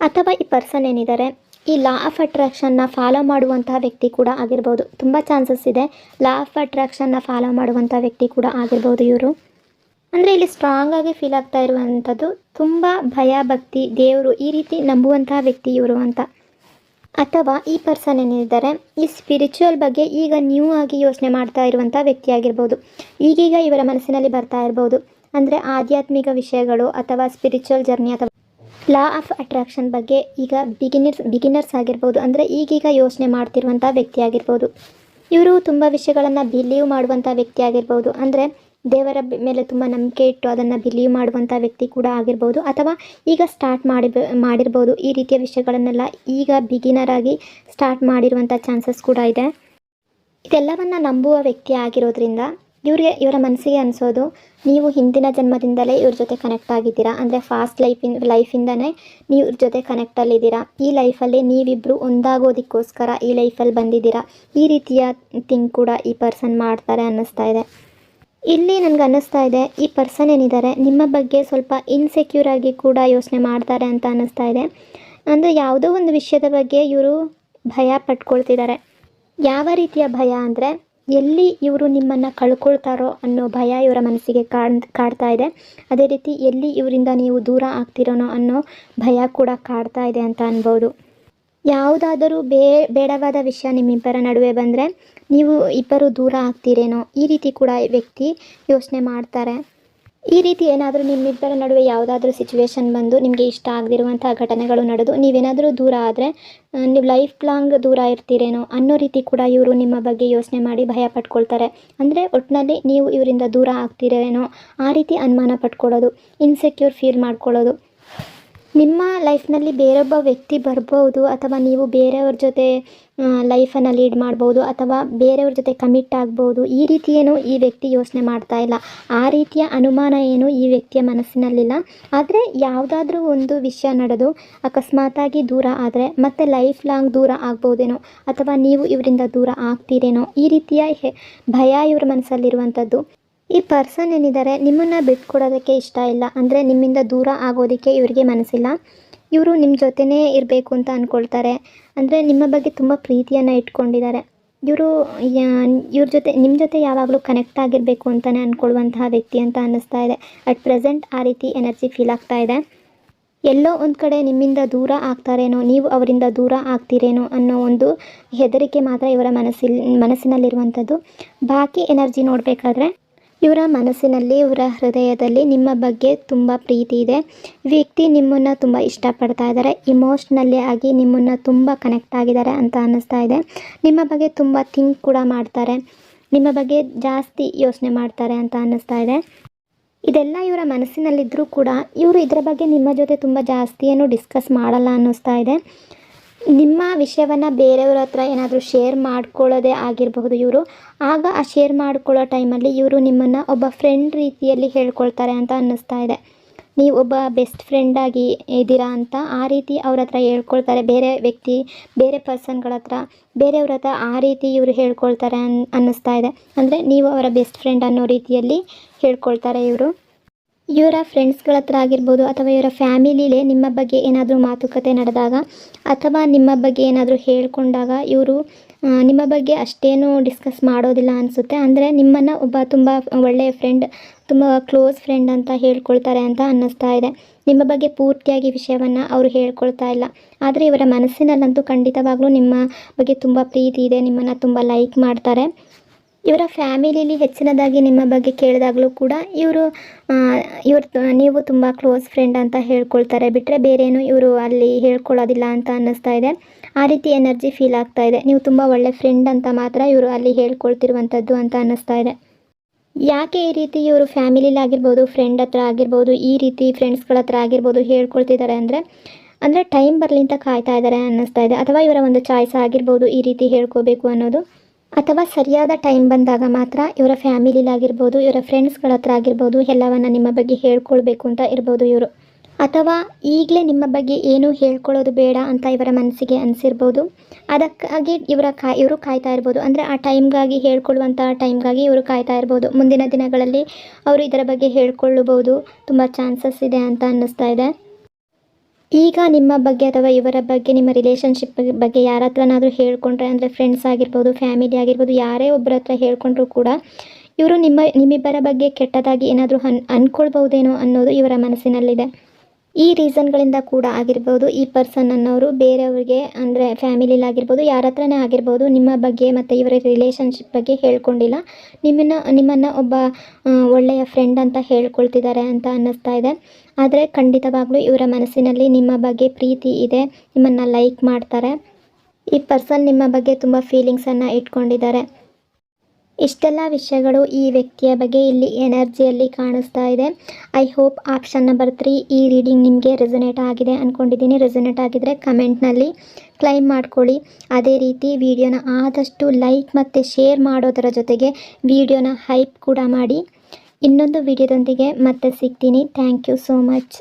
ಅಥವಾ ಈ ಪರ್ಸನ್ ಏನಿದ್ದಾರೆ ಈ ಲಾ ಆಫ್ ಅಟ್ರಾಕ್ಷನ್ನ ಫಾಲೋ ಮಾಡುವಂತಹ ವ್ಯಕ್ತಿ ಕೂಡ ಆಗಿರ್ಬೋದು. ತುಂಬ ಚಾನ್ಸಸ್ ಇದೆ ಲಾ ಆಫ್ ಅಟ್ರಾಕ್ಷನ್ನ ಫಾಲೋ ಮಾಡುವಂಥ ವ್ಯಕ್ತಿ ಕೂಡ ಆಗಿರ್ಬೋದು ಇವರು. ಅಂದರೆ ಇಲ್ಲಿ ಸ್ಟ್ರಾಂಗಾಗಿ ಫೀಲ್ ಆಗ್ತಾ ಇರುವಂಥದ್ದು ತುಂಬ ಭಯ, ಭಕ್ತಿ, ದೇವರು ಈ ರೀತಿ ನಂಬುವಂತಹ ವ್ಯಕ್ತಿ ಇವರು ಅಂತ. ಅಥವಾ ಈ ಪರ್ಸನ್ ಏನಿದ್ದಾರೆ ಈ ಸ್ಪಿರಿಚುವಲ್ ಬಗ್ಗೆ ಈಗ ನ್ಯೂ ಆಗಿ ಯೋಚನೆ ಮಾಡ್ತಾ ಇರುವಂಥ ವ್ಯಕ್ತಿ ಆಗಿರ್ಬೋದು. ಈಗೀಗ ಇವರ ಮನಸ್ಸಿನಲ್ಲಿ ಬರ್ತಾ ಇರ್ಬೋದು. ಅಂದರೆ ಆಧ್ಯಾತ್ಮಿಕ ವಿಷಯಗಳು ಅಥವಾ ಸ್ಪಿರಿಚುವಲ್ ಜರ್ನಿ ಅಥವಾ ಲಾ ಆಫ್ ಅಟ್ರಾಕ್ಷನ್ ಬಗ್ಗೆ ಈಗ ಬಿಗಿನರ್ಸ್ ಆಗಿರ್ಬೋದು. ಅಂದರೆ ಈಗೀಗ ಯೋಚನೆ ಮಾಡ್ತಿರುವಂಥ ವ್ಯಕ್ತಿ ಆಗಿರ್ಬೋದು. ಇವರು ತುಂಬ ವಿಷಯಗಳನ್ನು ಬಿಲೀವ್ ಮಾಡುವಂಥ ವ್ಯಕ್ತಿ ಆಗಿರ್ಬೋದು. ಅಂದರೆ ಮೇಲೆ ತುಂಬ ನಂಬಿಕೆ ಇಟ್ಟು ಅದನ್ನು ಬಿಲೀವ್ ಮಾಡುವಂಥ ವ್ಯಕ್ತಿ ಕೂಡ ಆಗಿರ್ಬೋದು, ಅಥವಾ ಈಗ ಸ್ಟಾರ್ಟ್ ಮಾಡಿರ್ಬೋದು. ಈ ರೀತಿಯ ವಿಷಯಗಳನ್ನೆಲ್ಲ ಈಗ ಬಿಗಿನರ್ ಆಗಿ ಸ್ಟಾರ್ಟ್ ಮಾಡಿರುವಂಥ ಚಾನ್ಸಸ್ ಕೂಡ ಇದೆ. ಇದೆಲ್ಲವನ್ನು ನಂಬುವ ವ್ಯಕ್ತಿ ಆಗಿರೋದ್ರಿಂದ ಇವರ ಮನಸ್ಸಿಗೆ ಅನಿಸೋದು, ನೀವು ಹಿಂದಿನ ಜನ್ಮದಿಂದಲೇ ಇವ್ರ ಜೊತೆ ಕನೆಕ್ಟ್ ಆಗಿದ್ದೀರಾ, ಅಂದರೆ ಫಾಸ್ಟ್ ಲೈಫಿಂದನೇ ನೀವು ಇವ್ರ ಜೊತೆ ಕನೆಕ್ಟಲ್ಲಿದ್ದೀರಾ. ಈ ಲೈಫಲ್ಲಿ ನೀವಿಬ್ಬರು ಒಂದಾಗೋದಕ್ಕೋಸ್ಕರ ಈ ಲೈಫಲ್ಲಿ ಬಂದಿದ್ದೀರಾ. ಈ ರೀತಿಯ ಥಿಂಕ್ ಕೂಡ ಈ ಪರ್ಸನ್ ಮಾಡ್ತಾರೆ ಅನ್ನಿಸ್ತಾ ಇದೆ. ಇಲ್ಲಿ ನನಗೆ ಅನ್ನಿಸ್ತಾ ಇದೆ, ಈ ಪರ್ಸನ್ ಏನಿದ್ದಾರೆ ನಿಮ್ಮ ಬಗ್ಗೆ ಸ್ವಲ್ಪ ಇನ್ಸೆಕ್ಯೂರ್ ಆಗಿ ಕೂಡ ಯೋಚನೆ ಮಾಡ್ತಾರೆ ಅಂತ ಅನ್ನಿಸ್ತಾ ಇದೆ. ಅಂದರೆ ಯಾವುದೋ ಒಂದು ವಿಷಯದ ಬಗ್ಗೆ ಇವರು ಭಯ ಪಟ್ಕೊಳ್ತಿದ್ದಾರೆ. ಯಾವ ರೀತಿಯ ಭಯ ಅಂದರೆ, ಎಲ್ಲಿ ಇವರು ನಿಮ್ಮನ್ನು ಕಳ್ಕೊಳ್ತಾರೋ ಅನ್ನೋ ಭಯ ಇವರ ಮನಸ್ಸಿಗೆ ಕಾಡ್ತಾ ಇದೆ. ಅದೇ ರೀತಿ ಎಲ್ಲಿ ಇವರಿಂದ ನೀವು ದೂರ ಆಗ್ತಿರೋನೋ ಅನ್ನೋ ಭಯ ಕೂಡ ಕಾಡ್ತಾ ಇದೆ ಅಂತ ಅನ್ಬೋದು. ಯಾವುದಾದರೂ ಬೇಡವಾದ ವಿಷಯ ನಿಮ್ಮಿಬ್ಬರ ನಡುವೆ ಬಂದರೆ ನೀವು ಇಬ್ಬರು ದೂರ ಆಗ್ತೀರೇನೋ, ಈ ರೀತಿ ಕೂಡ ವ್ಯಕ್ತಿ ಯೋಚನೆ ಮಾಡ್ತಾರೆ. ಈ ರೀತಿ ಏನಾದರೂ ನಿಮ್ಮಿಬ್ಬರ ನಡುವೆ ಯಾವುದಾದ್ರೂ ಸಿಚುವೇಶನ್ ಬಂದು ನಿಮಗೆ ಇಷ್ಟ ಆಗದಿರುವಂಥ ಘಟನೆಗಳು ನಡೆದು ನೀವೇನಾದರೂ ದೂರ ಆದರೆ ನೀವು ಲೈಫ್ ಲಾಂಗ್ ದೂರ ಇರ್ತೀರೇನೋ ಅನ್ನೋ ರೀತಿ ಕೂಡ ಇವರು ನಿಮ್ಮ ಬಗ್ಗೆ ಯೋಚನೆ ಮಾಡಿ ಭಯ ಪಟ್ಕೊಳ್ತಾರೆ. ಅಂದರೆ ಒಟ್ಟಿನಲ್ಲಿ ನೀವು ಇವರಿಂದ ದೂರ ಆಗ್ತೀರೇನೋ ಆ ರೀತಿ ಅನುಮಾನ ಪಟ್ಕೊಳ್ಳೋದು, ಇನ್ಸೆಕ್ಯೂರ್ ಫೀಲ್ ಮಾಡ್ಕೊಳ್ಳೋದು. ನಿಮ್ಮ ಲೈಫ್ನಲ್ಲಿ ಬೇರೊಬ್ಬ ವ್ಯಕ್ತಿ ಬರ್ಬೋದು, ಅಥವಾ ನೀವು ಬೇರೆಯವ್ರ ಜೊತೆ ಲೈಫನ್ನು ಲೀಡ್ ಮಾಡ್ಬೋದು, ಅಥವಾ ಬೇರೆಯವ್ರ ಜೊತೆ ಕಮಿಟ್ ಆಗ್ಬೋದು. ಈ ರೀತಿ ಏನು ಈ ವ್ಯಕ್ತಿ ಯೋಚನೆ ಮಾಡ್ತಾ ಇಲ್ಲ. ಆ ರೀತಿಯ ಅನುಮಾನ ಏನು ಈ ವ್ಯಕ್ತಿಯ ಮನಸ್ಸಿನಲ್ಲಿಲ್ಲ. ಆದರೆ ಯಾವುದಾದ್ರೂ ಒಂದು ವಿಷಯ ನಡೆದು ಅಕಸ್ಮಾತಾಗಿ ದೂರ ಆದರೆ ಮತ್ತೆ ಲೈಫ್ ಲಾಂಗ್ ದೂರ ಆಗ್ಬೋದೇನೋ, ಅಥವಾ ನೀವು ಇವರಿಂದ ದೂರ ಆಗ್ತೀರೇನೋ, ಈ ರೀತಿಯ ಭಯ ಇವ್ರ ಮನಸ್ಸಲ್ಲಿರುವಂಥದ್ದು. ಈ ಪರ್ಸನ್ ಏನಿದ್ದಾರೆ ನಿಮ್ಮನ್ನು ಬಿಟ್ಕೊಡೋದಕ್ಕೆ ಇಷ್ಟ ಇಲ್ಲ, ಅಂದರೆ ನಿಮ್ಮಿಂದ ದೂರ ಆಗೋದಕ್ಕೆ ಇವರಿಗೆ ಮನಸ್ಸಿಲ್ಲ. ಇವರು ನಿಮ್ಮ ಜೊತೆನೇ ಇರಬೇಕು ಅಂತ ಅಂದ್ಕೊಳ್ತಾರೆ. ಅಂದರೆ ನಿಮ್ಮ ಬಗ್ಗೆ ತುಂಬ ಪ್ರೀತಿಯನ್ನು ಇಟ್ಕೊಂಡಿದ್ದಾರೆ. ಇವ್ರ ಜೊತೆ ನಿಮ್ಮ ಜೊತೆ ಯಾವಾಗಲೂ ಕನೆಕ್ಟ್ ಆಗಿರಬೇಕು ಅಂತಲೇ ಅಂದ್ಕೊಳ್ಳುವಂತಹ ವ್ಯಕ್ತಿ ಅಂತ ಅನ್ನಿಸ್ತಾ ಇದೆ. ಅಟ್ ಪ್ರೆಸೆಂಟ್ ಆ ರೀತಿ ಎನರ್ಜಿ ಫೀಲ್ ಆಗ್ತಾ ಇದೆ. ಎಲ್ಲೋ ಒಂದು ಕಡೆ ನಿಮ್ಮಿಂದ ದೂರ ಆಗ್ತಾರೇನೋ, ನೀವು ಅವರಿಂದ ದೂರ ಆಗ್ತೀರೇನೋ ಅನ್ನೋ ಒಂದು ಹೆದರಿಕೆ ಮಾತ್ರ ಇವರ ಮನಸ್ಸಿನಲ್ಲಿರುವಂಥದ್ದು. ಬಾಕಿ ಎನರ್ಜಿ ನೋಡಬೇಕಾದ್ರೆ ಇವರ ಮನಸ್ಸಿನಲ್ಲಿ, ಇವರ ಹೃದಯದಲ್ಲಿ ನಿಮ್ಮ ಬಗ್ಗೆ ತುಂಬ ಪ್ರೀತಿ ಇದೆ. ವ್ಯಕ್ತಿ ನಿಮ್ಮನ್ನು ತುಂಬ ಇಷ್ಟಪಡ್ತಾ ಇದ್ದಾರೆ. ಇಮೋಷ್ನಲಿ ಆಗಿ ನಿಮ್ಮನ್ನು ತುಂಬ ಕನೆಕ್ಟ್ ಆಗಿದ್ದಾರೆ ಅಂತ ಅನ್ನಿಸ್ತಾ ಇದೆ. ನಿಮ್ಮ ಬಗ್ಗೆ ತುಂಬ ಥಿಂಕ್ ಕೂಡ ಮಾಡ್ತಾರೆ, ನಿಮ್ಮ ಬಗ್ಗೆ ಜಾಸ್ತಿ ಯೋಚನೆ ಮಾಡ್ತಾರೆ ಅಂತ ಅನ್ನಿಸ್ತಾ ಇದೆ. ಇದೆಲ್ಲ ಇವರ ಮನಸ್ಸಿನಲ್ಲಿದ್ದರೂ ಕೂಡ ಇವರು ಇದರ ಬಗ್ಗೆ ನಿಮ್ಮ ಜೊತೆ ತುಂಬ ಜಾಸ್ತಿ ಏನು ಡಿಸ್ಕಸ್ ಮಾಡಲ್ಲ ಅನ್ನಿಸ್ತಾ ಇದೆ. ನಿಮ್ಮ ವಿಷಯವನ್ನು ಬೇರೆಯವ್ರ ಹತ್ರ ಏನಾದರೂ ಶೇರ್ ಮಾಡ್ಕೊಳ್ಳೋದೇ ಆಗಿರಬಹುದು ಇವರು. ಆಗ ಆ ಶೇರ್ ಮಾಡ್ಕೊಳ್ಳೋ ಟೈಮಲ್ಲಿ ಇವರು ನಿಮ್ಮನ್ನು ಒಬ್ಬ ಫ್ರೆಂಡ್ ರೀತಿಯಲ್ಲಿ ಹೇಳ್ಕೊಳ್ತಾರೆ ಅಂತ ಅನ್ನಿಸ್ತಾ ಇದೆ. ನೀವು ಒಬ್ಬ ಬೆಸ್ಟ್ ಫ್ರೆಂಡಾಗಿ ಇದ್ದೀರಾ ಅಂತ ಆ ರೀತಿ ಅವ್ರ ಹತ್ರ ಹೇಳ್ಕೊಳ್ತಾರೆ. ಬೇರೆ ಪರ್ಸನ್ಗಳ ಹತ್ರ, ಬೇರೆಯವ್ರ ಹತ್ರ ಆ ರೀತಿ ಇವರು ಹೇಳ್ಕೊಳ್ತಾರೆ ಅನ್ನಿಸ್ತಾ ಇದೆ. ಅಂದರೆ ನೀವು ಅವರ ಬೆಸ್ಟ್ ಫ್ರೆಂಡ್ ಅನ್ನೋ ರೀತಿಯಲ್ಲಿ ಹೇಳ್ಕೊಳ್ತಾರೆ ಇವರು. ಇವರ ಫ್ರೆಂಡ್ಸ್ಗಳ ಹತ್ರ ಆಗಿರ್ಬೋದು, ಅಥವಾ ಇವರ ಫ್ಯಾಮಿಲಿಲೇ ನಿಮ್ಮ ಬಗ್ಗೆ ಏನಾದರೂ ಮಾತುಕತೆ ನಡೆದಾಗ, ಅಥವಾ ನಿಮ್ಮ ಬಗ್ಗೆ ಏನಾದರೂ ಹೇಳ್ಕೊಂಡಾಗ ಇವರು ನಿಮ್ಮ ಬಗ್ಗೆ ಅಷ್ಟೇನೂ ಡಿಸ್ಕಸ್ ಮಾಡೋದಿಲ್ಲ ಅನಿಸುತ್ತೆ. ಅಂದರೆ ನಿಮ್ಮನ್ನು ಒಬ್ಬ ತುಂಬ ಒಳ್ಳೆಯ ಫ್ರೆಂಡ್, ತುಂಬ ಕ್ಲೋಸ್ ಫ್ರೆಂಡ್ ಅಂತ ಹೇಳ್ಕೊಳ್ತಾರೆ ಅಂತ ಅನ್ನಿಸ್ತಾ ಇದೆ. ನಿಮ್ಮ ಬಗ್ಗೆ ಪೂರ್ತಿಯಾಗಿ ವಿಷಯವನ್ನು ಅವರು ಹೇಳ್ಕೊಳ್ತಾ ಇಲ್ಲ. ಆದರೆ ಇವರ ಮನಸ್ಸಿನಲ್ಲಂತೂ ಖಂಡಿತವಾಗ್ಲೂ ನಿಮ್ಮ ಬಗ್ಗೆ ತುಂಬ ಪ್ರೀತಿ ಇದೆ, ನಿಮ್ಮನ್ನು ತುಂಬ ಲೈಕ್ ಮಾಡ್ತಾರೆ. ಇವರ ಫ್ಯಾಮಿಲಿಲಿ ಹೆಚ್ಚಿನದಾಗಿ ನಿಮ್ಮ ಬಗ್ಗೆ ಕೇಳಿದಾಗಲೂ ಕೂಡ ನೀವು ತುಂಬ ಕ್ಲೋಸ್ ಫ್ರೆಂಡ್ ಅಂತ ಹೇಳ್ಕೊಳ್ತಾರೆ. ಬಿಟ್ಟರೆ ಬೇರೇನು ಇವರು ಅಲ್ಲಿ ಹೇಳ್ಕೊಳ್ಳೋದಿಲ್ಲ ಅಂತ ಅನ್ನಿಸ್ತಾ ಇದೆ. ಆ ರೀತಿ ಎನರ್ಜಿ ಫೀಲ್ ಆಗ್ತಾ ಇದೆ. ನೀವು ತುಂಬ ಒಳ್ಳೆ ಫ್ರೆಂಡ್ ಅಂತ ಮಾತ್ರ ಇವರು ಅಲ್ಲಿ ಹೇಳ್ಕೊಳ್ತಿರುವಂಥದ್ದು ಅಂತ ಅನ್ನಿಸ್ತಾ ಇದೆ. ಯಾಕೆ ಈ ರೀತಿ ಇವರು ಫ್ಯಾಮಿಲಿಲಾಗಿರ್ಬೋದು, ಫ್ರೆಂಡ್ ಹತ್ರ ಆಗಿರ್ಬೋದು, ಈ ರೀತಿ ಫ್ರೆಂಡ್ಸ್ಗಳ ಹತ್ರ ಆಗಿರ್ಬೋದು ಹೇಳ್ಕೊಳ್ತಿದ್ದಾರೆ ಅಂದರೆ ಟೈಮ್ ಬರಲಿ ಅಂತ ಕಾಯ್ತಾ ಇದ್ದಾರೆ ಅನ್ನಿಸ್ತಾ ಇದೆ. ಅಥವಾ ಇವರ ಒಂದು ಚಾಯ್ಸ್ ಆಗಿರ್ಬೋದು ಈ ರೀತಿ ಹೇಳ್ಕೋಬೇಕು ಅನ್ನೋದು. ಅಥವಾ ಸರಿಯಾದ ಟೈಮ್ ಬಂದಾಗ ಮಾತ್ರ ಇವರ ಫ್ಯಾಮಿಲಿಲಾಗಿರ್ಬೋದು, ಇವರ ಫ್ರೆಂಡ್ಸ್ಗಳ ಹತ್ರ ಆಗಿರ್ಬೋದು ಎಲ್ಲವನ್ನು ನಿಮ್ಮ ಬಗ್ಗೆ ಹೇಳ್ಕೊಳ್ಬೇಕು ಅಂತ ಇರ್ಬೋದು ಇವರು. ಅಥವಾ ಈಗಲೇ ನಿಮ್ಮ ಬಗ್ಗೆ ಏನೂ ಹೇಳ್ಕೊಳ್ಳೋದು ಬೇಡ ಅಂತ ಇವರ ಮನಸ್ಸಿಗೆ ಅನಿಸಿರ್ಬೋದು. ಅದಕ್ಕಾಗಿ ಇವರು ಕಾಯ್ತಾ ಇರ್ಬೋದು. ಅಂದರೆ ಆ ಟೈಮ್ಗಾಗಿ, ಹೇಳ್ಕೊಳ್ಳುವಂಥ ಟೈಮ್ಗಾಗಿ ಇವರು ಕಾಯ್ತಾ ಇರ್ಬೋದು. ಮುಂದಿನ ದಿನಗಳಲ್ಲಿ ಅವರು ಇದರ ಬಗ್ಗೆ ಹೇಳ್ಕೊಳ್ಳಬಹುದು, ತುಂಬ ಚಾನ್ಸಸ್ ಇದೆ ಅಂತ ಅನ್ನಿಸ್ತಾ ಇದೆ. ಈಗ ನಿಮ್ಮ ಬಗ್ಗೆ ಅಥವಾ ಇವರ ಬಗ್ಗೆ, ನಿಮ್ಮ ರಿಲೇಷನ್ಶಿಪ್ ಬಗ್ಗೆ ಯಾರ ಹತ್ರನಾದರೂ ಹೇಳ್ಕೊಂಡ್ರೆ, ಅಂದರೆ ಫ್ರೆಂಡ್ಸ್ ಆಗಿರ್ಬೋದು, ಫ್ಯಾಮಿಲಿ ಆಗಿರ್ಬೋದು, ಯಾರೇ ಒಬ್ಬರ ಹತ್ರ ಹೇಳ್ಕೊಂಡ್ರೂ ಕೂಡ ಇವರು ನಿಮ್ಮಿಬ್ಬರ ಬಗ್ಗೆ ಕೆಟ್ಟದಾಗಿ ಏನಾದರೂ ಅಂದ್ಕೊಳ್ಬಹುದೇನೋ ಅನ್ನೋದು ಇವರ ಮನಸ್ಸಿನಲ್ಲಿದೆ. ಈ ರೀಸನ್ಗಳಿಂದ ಕೂಡ ಆಗಿರ್ಬೋದು ಈ ಪರ್ಸನ್ ಅನ್ನೋರು ಬೇರೆಯವ್ರಿಗೆ, ಅಂದರೆ ಫ್ಯಾಮಿಲಿಲಾಗಿರ್ಬೋದು, ಯಾರ ಹತ್ರನೇ ಆಗಿರ್ಬೋದು, ನಿಮ್ಮ ಬಗ್ಗೆ ಮತ್ತು ಇವರ ರಿಲೇಷನ್ಶಿಪ್ ಬಗ್ಗೆ ಹೇಳ್ಕೊಂಡಿಲ್ಲ. ನಿಮ್ಮನ್ನು ಒಬ್ಬ ಒಳ್ಳೆಯ ಫ್ರೆಂಡ್ ಅಂತ ಹೇಳ್ಕೊಳ್ತಿದ್ದಾರೆ ಅಂತ ಅನ್ನಿಸ್ತಾ ಇದೆ. ಆದರೆ ಖಂಡಿತವಾಗ್ಲೂ ಇವರ ಮನಸ್ಸಿನಲ್ಲಿ ನಿಮ್ಮ ಬಗ್ಗೆ ಪ್ರೀತಿ ಇದೆ, ನಿಮ್ಮನ್ನು ಲೈಕ್ ಮಾಡ್ತಾರೆ. ಈ ಪರ್ಸನ್ ನಿಮ್ಮ ಬಗ್ಗೆ ತುಂಬ ಫೀಲಿಂಗ್ಸನ್ನು ಇಟ್ಕೊಂಡಿದ್ದಾರೆ. ಇಷ್ಟೆಲ್ಲ ವಿಷಯಗಳು ಈ ವ್ಯಕ್ತಿಯ ಬಗ್ಗೆ ಇಲ್ಲಿ ಎನರ್ಜಿಯಲ್ಲಿ ಕಾಣಿಸ್ತಾ ಇದೆ. ಐ ಹೋಪ್ ಆಪ್ಷನ್ ನಂಬರ್ 3 ಈ ರೀಡಿಂಗ್ ನಿಮಗೆ ರೆಸೊನೇಟ್ ಆಗಿದೆ ಅಂದ್ಕೊಂಡಿದ್ದೀನಿ. ರೆಸೊನೇಟ್ ಆಗಿದ್ದರೆ ಕಮೆಂಟ್ನಲ್ಲಿ ಕ್ಲೈಮ್ ಮಾಡ್ಕೊಳ್ಳಿ. ಅದೇ ರೀತಿ ವಿಡಿಯೋನ ಆದಷ್ಟು ಲೈಕ್ ಮತ್ತು ಶೇರ್ ಮಾಡೋದರ ಜೊತೆಗೆ ವಿಡಿಯೋನ ಹೈಪ್ ಕೂಡ ಮಾಡಿ. ಇನ್ನೊಂದು ವಿಡಿಯೋದೊಂದಿಗೆ ಮತ್ತೆ ಸಿಗ್ತೀನಿ. Thank you so much.